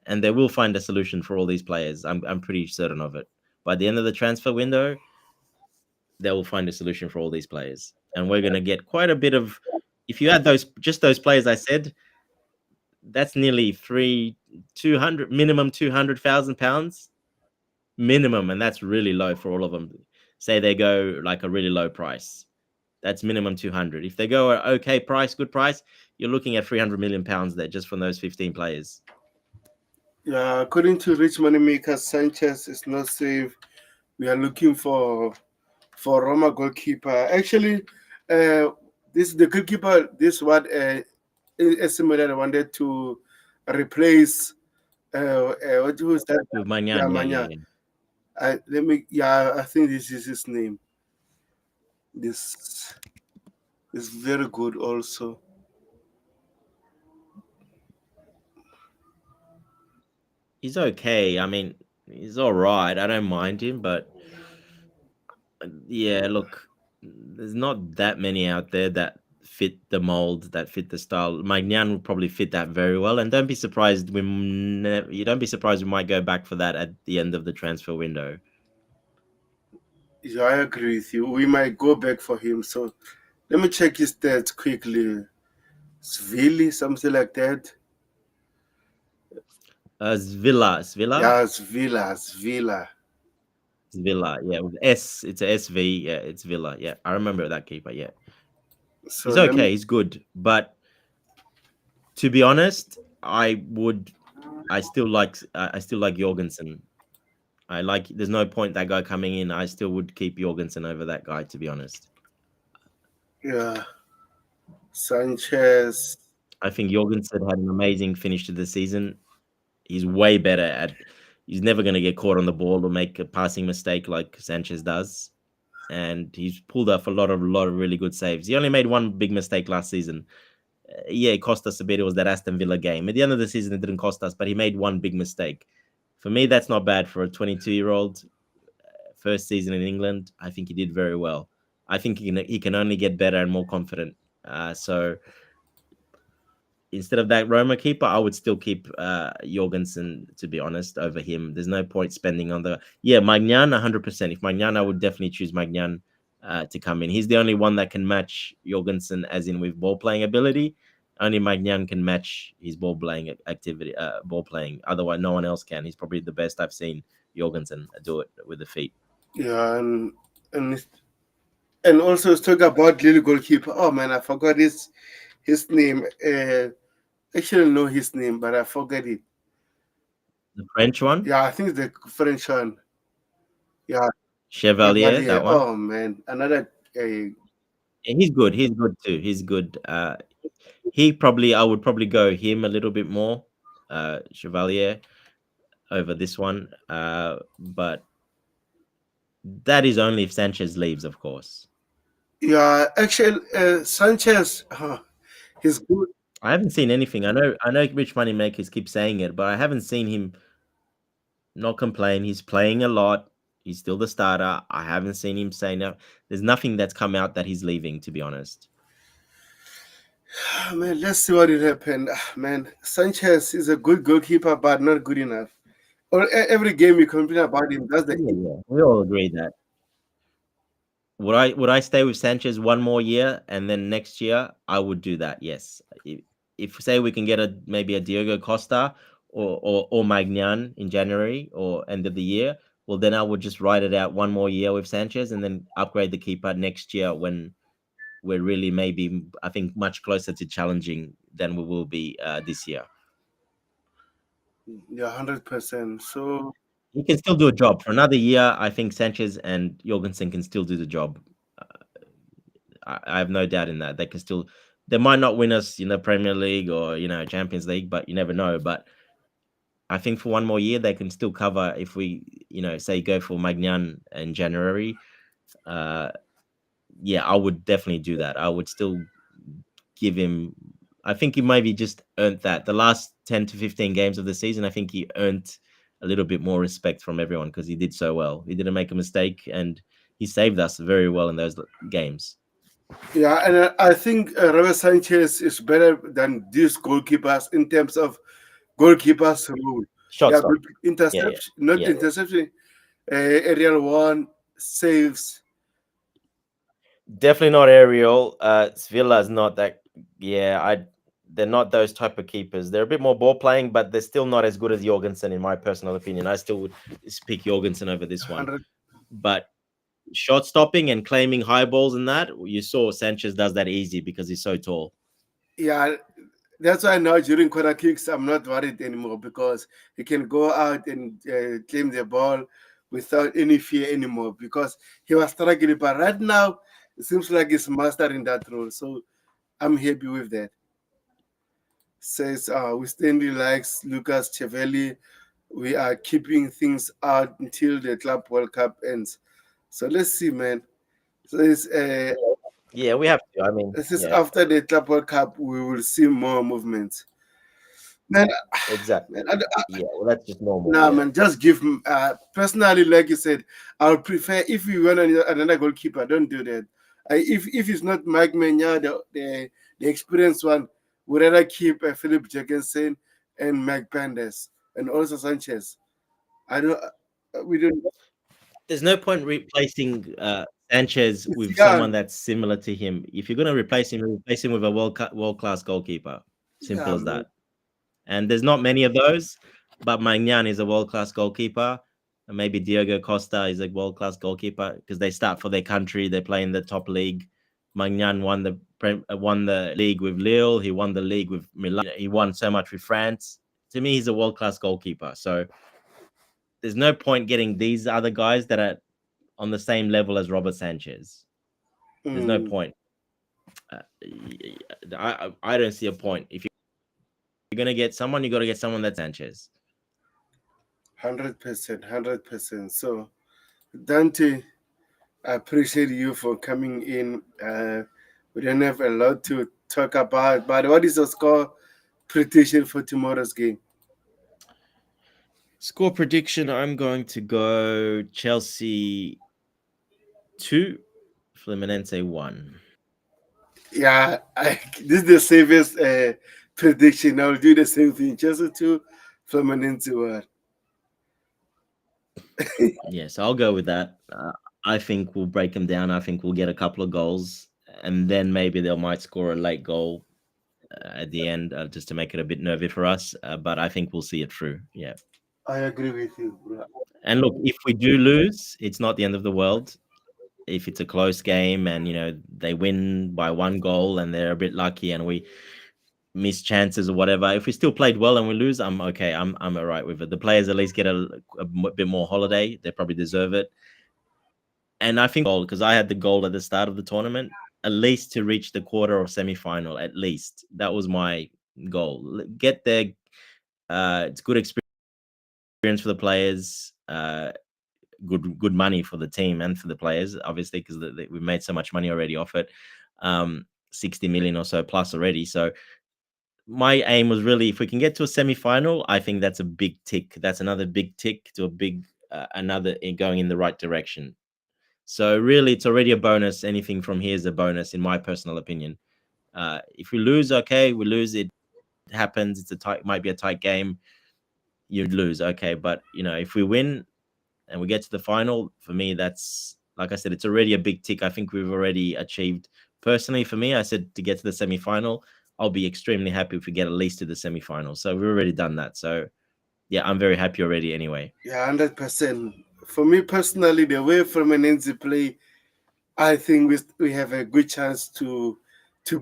And they will find a solution for all these players. I'm pretty certain of it. By the end of the transfer window, they will find a solution for all these players. And we're going to get quite a bit of, if you add those players I said, that's nearly 200 minimum £200,000 minimum, and that's really low for all of them. Say they go like a really low price, that's minimum 200. If they go an okay price, good price, you're looking at £300 million there just from those 15 players. Yeah, according to Rich Moneymaker, Sanchez is not safe. We are looking for Roma goalkeeper. Actually, this the goalkeeper. This what AC Milan wanted to replace. What was that? With Yeah, Magnan, yeah, Manya. I think this is his name. This is very good also. He's okay. I mean, he's all right. I don't mind him, but yeah, look, there's not that many out there that fit the mold, that fit the style. Magnan would probably fit that very well, and don't be surprised you don't be surprised we might go back for that at the end of the transfer window. Yeah, I agree with you. We might go back for him. So let me check his stats quickly. Svili, something like that. Svilla. Yeah, Svila. Villa, yeah, with S. It's a SV. Yeah, it's Villa. Yeah, I remember that keeper. Yeah, So he's okay. He's good, but to be honest, I still like Jorgensen. There's no point that guy coming in. I still would keep Jorgensen over that guy, to be honest. Yeah, Sanchez. I think Jorgensen had an amazing finish to the season. He's way better at. He's never going to get caught on the ball or make a passing mistake like Sanchez does, and he's pulled off a lot of really good saves. He only made one big mistake last season. Yeah, it cost us a bit. It was that Aston Villa game. At the end of the season, it didn't cost us, but he made one big mistake. For me, that's not bad for a 22-year-old. First season in England. I think he did very well. I think he can only get better and more confident. So instead of that Roma keeper, I would still keep Jorgensen, to be honest, over him. There's no point spending on Magnan 100%. If Magnan, I would definitely choose Magnan to come in. He's the only one that can match Jorgensen, as in with ball playing ability. Only Magnan can match his ball playing activity, ball playing. Otherwise, no one else can. He's probably the best I've seen Jorgensen do it with the feet. Yeah, and also let's talk about little goalkeeper. Oh man, I forgot his name. Actually know his name, but I forgot it. The French one? Yeah, I think it's the French one. Yeah, Chevalier, that one. Oh man, another. He's good. He's good too. He's good. I would probably go him a little bit more, Chevalier, over this one. But that is only if Sanchez leaves, of course. Yeah, actually, Sanchez, he's good. I haven't seen anything. I know Rich Moneymakers keep saying it, but I haven't seen him not complain. He's playing a lot. He's still the starter. I haven't seen him say no. There's nothing that's come out that he's leaving, to be honest. Man, let's see what will happen. Man, Sanchez is a good goalkeeper, but not good enough. Or every game you complain about him, that's the Yeah, we all agree that. Would I stay with Sanchez one more year and then next year I would do that? Yes. If say we can get maybe a Diogo Costa or Magnan in January or end of the year, well then I would just ride it out one more year with Sanchez and then upgrade the keeper next year when we're really maybe I think much closer to challenging than we will be this year. Yeah, 100%. So he can still do a job for another year. I think Sanchez and Jorgensen can still do the job. I have no doubt in that. They can still. They might not win us in the Premier League or Champions League, but you never know. But I think for one more year they can still cover if we say go for Magnan in January. Yeah, I would definitely do that. I would still give him. I think he maybe just earned that. The last 10 to 15 games of the season, I think he earned a little bit more respect from everyone because he did so well. He didn't make a mistake and he saved us very well in those games. Yeah, and I think Robert Sanchez is better than these goalkeepers in terms of goalkeepers rule. Shot Yeah, stop. interception, not Yeah. interception, aerial one, saves. Definitely not aerial. Villa's not that. Yeah, they're not those type of keepers. They're a bit more ball playing, but they're still not as good as Jorgensen, in my personal opinion. I still would pick Jorgensen over this one. 100. But shot stopping and claiming high balls and that, you saw Sanchez does that easy because he's so tall. Yeah, that's why now during corner kicks, I'm not worried anymore because he can go out and claim the ball without any fear anymore because he was struggling. But right now, it seems like he's mastering that role. So I'm happy with that. Says we Stanley likes Lucas Chevelli. We are keeping things out until the Club World Cup ends. So let's see, man. So Yeah, we have to. I mean, this is yeah, after the Club World Cup, we will see more movements. Man, exactly. man, Yeah, well, that's just normal. nah, Yeah. man, just give him. Personally, like you said, I would prefer if we want another goalkeeper, don't do that. If it's not Mike Menya, the experienced one, would rather keep Philip Jorgensen and Mike Pandes and also Sanchez. I don't. We don't. There's no point replacing Sanchez It's with someone young. that's similar to him. If you're going to replace him with a world class goalkeeper. Simple Yeah, as man. that. And there's not many of those, but Magnan is a world class goalkeeper. And maybe Diogo Costa is a world class goalkeeper because they start for their country. They play in the top league. Magnan won the league with Lille. He won the league with Milan. He won so much with France. To me, he's a world class goalkeeper. So there's no point getting these other guys that are on the same level as Robert Sanchez. There's no point. I don't see a point. If you're gonna get someone, you got to get someone that's Sanchez. 100%, 100%. So, Dante, I appreciate you for coming in. We don't have a lot to talk about, but what is the score prediction for tomorrow's game? Score prediction: I'm going to go Chelsea 2, Fluminense 1. Yeah, this is the safest prediction. I'll do the same thing. Chelsea 2, Fluminense 1. Yes, I'll go with that. I think we'll break them down. I think we'll get a couple of goals, and then maybe they might score a late goal at the end just to make it a bit nervy for us. But I think we'll see it through. Yeah. I agree with you, bro. And look, if we do lose, it's not the end of the world. If it's a close game and they win by 1 goal and they're a bit lucky and we miss chances or whatever, if we still played well and we lose, I'm okay. I'm all right with it. The players at least get a bit more holiday. They probably deserve it. And I think because I had the goal at the start of the tournament, at least to reach the quarter or semi-final. At least that was my goal. Get there. It's good experience for the players. Good money for the team and for the players, obviously, because we've made so much money already off it. 60 million or so plus already. So my aim was really, if we can get to a semi-final, I think that's a big tick. That's another big tick to a big another going in the right direction. So really, it's already a bonus. Anything from here is a bonus, in my personal opinion. If we lose, okay, we lose. It happens. Might be a tight game. You'd lose, okay. But if we win and we get to the final, for me, that's, like I said, it's already a big tick. I think we've already achieved. Personally, for me, I said to get to the semi-final, I'll be extremely happy if we get at least to the semi-final. So we've already done that. So yeah, I'm very happy already anyway. Yeah, 100%. For me personally, the way Fluminense play, I think we have a good chance to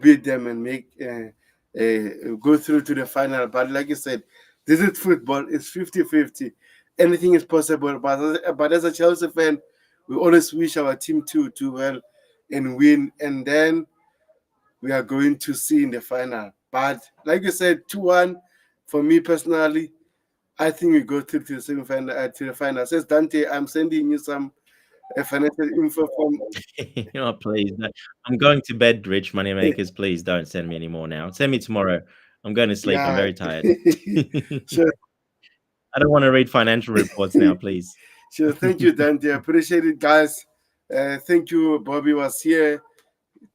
beat them and make go through to the final. But like you said, this is football. It's 50-50. anything is possible. But as a Chelsea fan, we always wish our team to do well and win, and then we are going to see in the final. But like you said, 2-1 for me personally. I think we go through to the semi-final, to the final. Says Dante, I'm sending you some financial info from. Please. I'm going to bed, Rich Moneymakers. Please don't send me anymore now. Send me tomorrow. I'm going to sleep. I'm very tired. Sure. I don't want to read financial reports now, please. Sure. Thank you, Dante. Appreciate it, guys. Thank you. Bobby was here.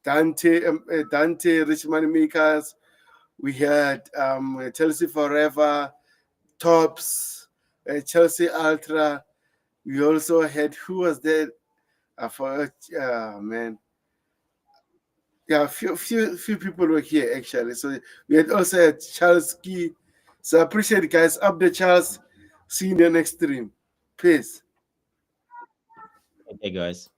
Dante, Rich Moneymakers. We had Chelsea Forever, Tops, Chelsea Ultra. We also had, who was there? I forgot. Man. Yeah, few people were here actually. So we had also had Charles Key. So I appreciate it, guys. Up the Charles. See you in the next stream. Peace. Okay, guys.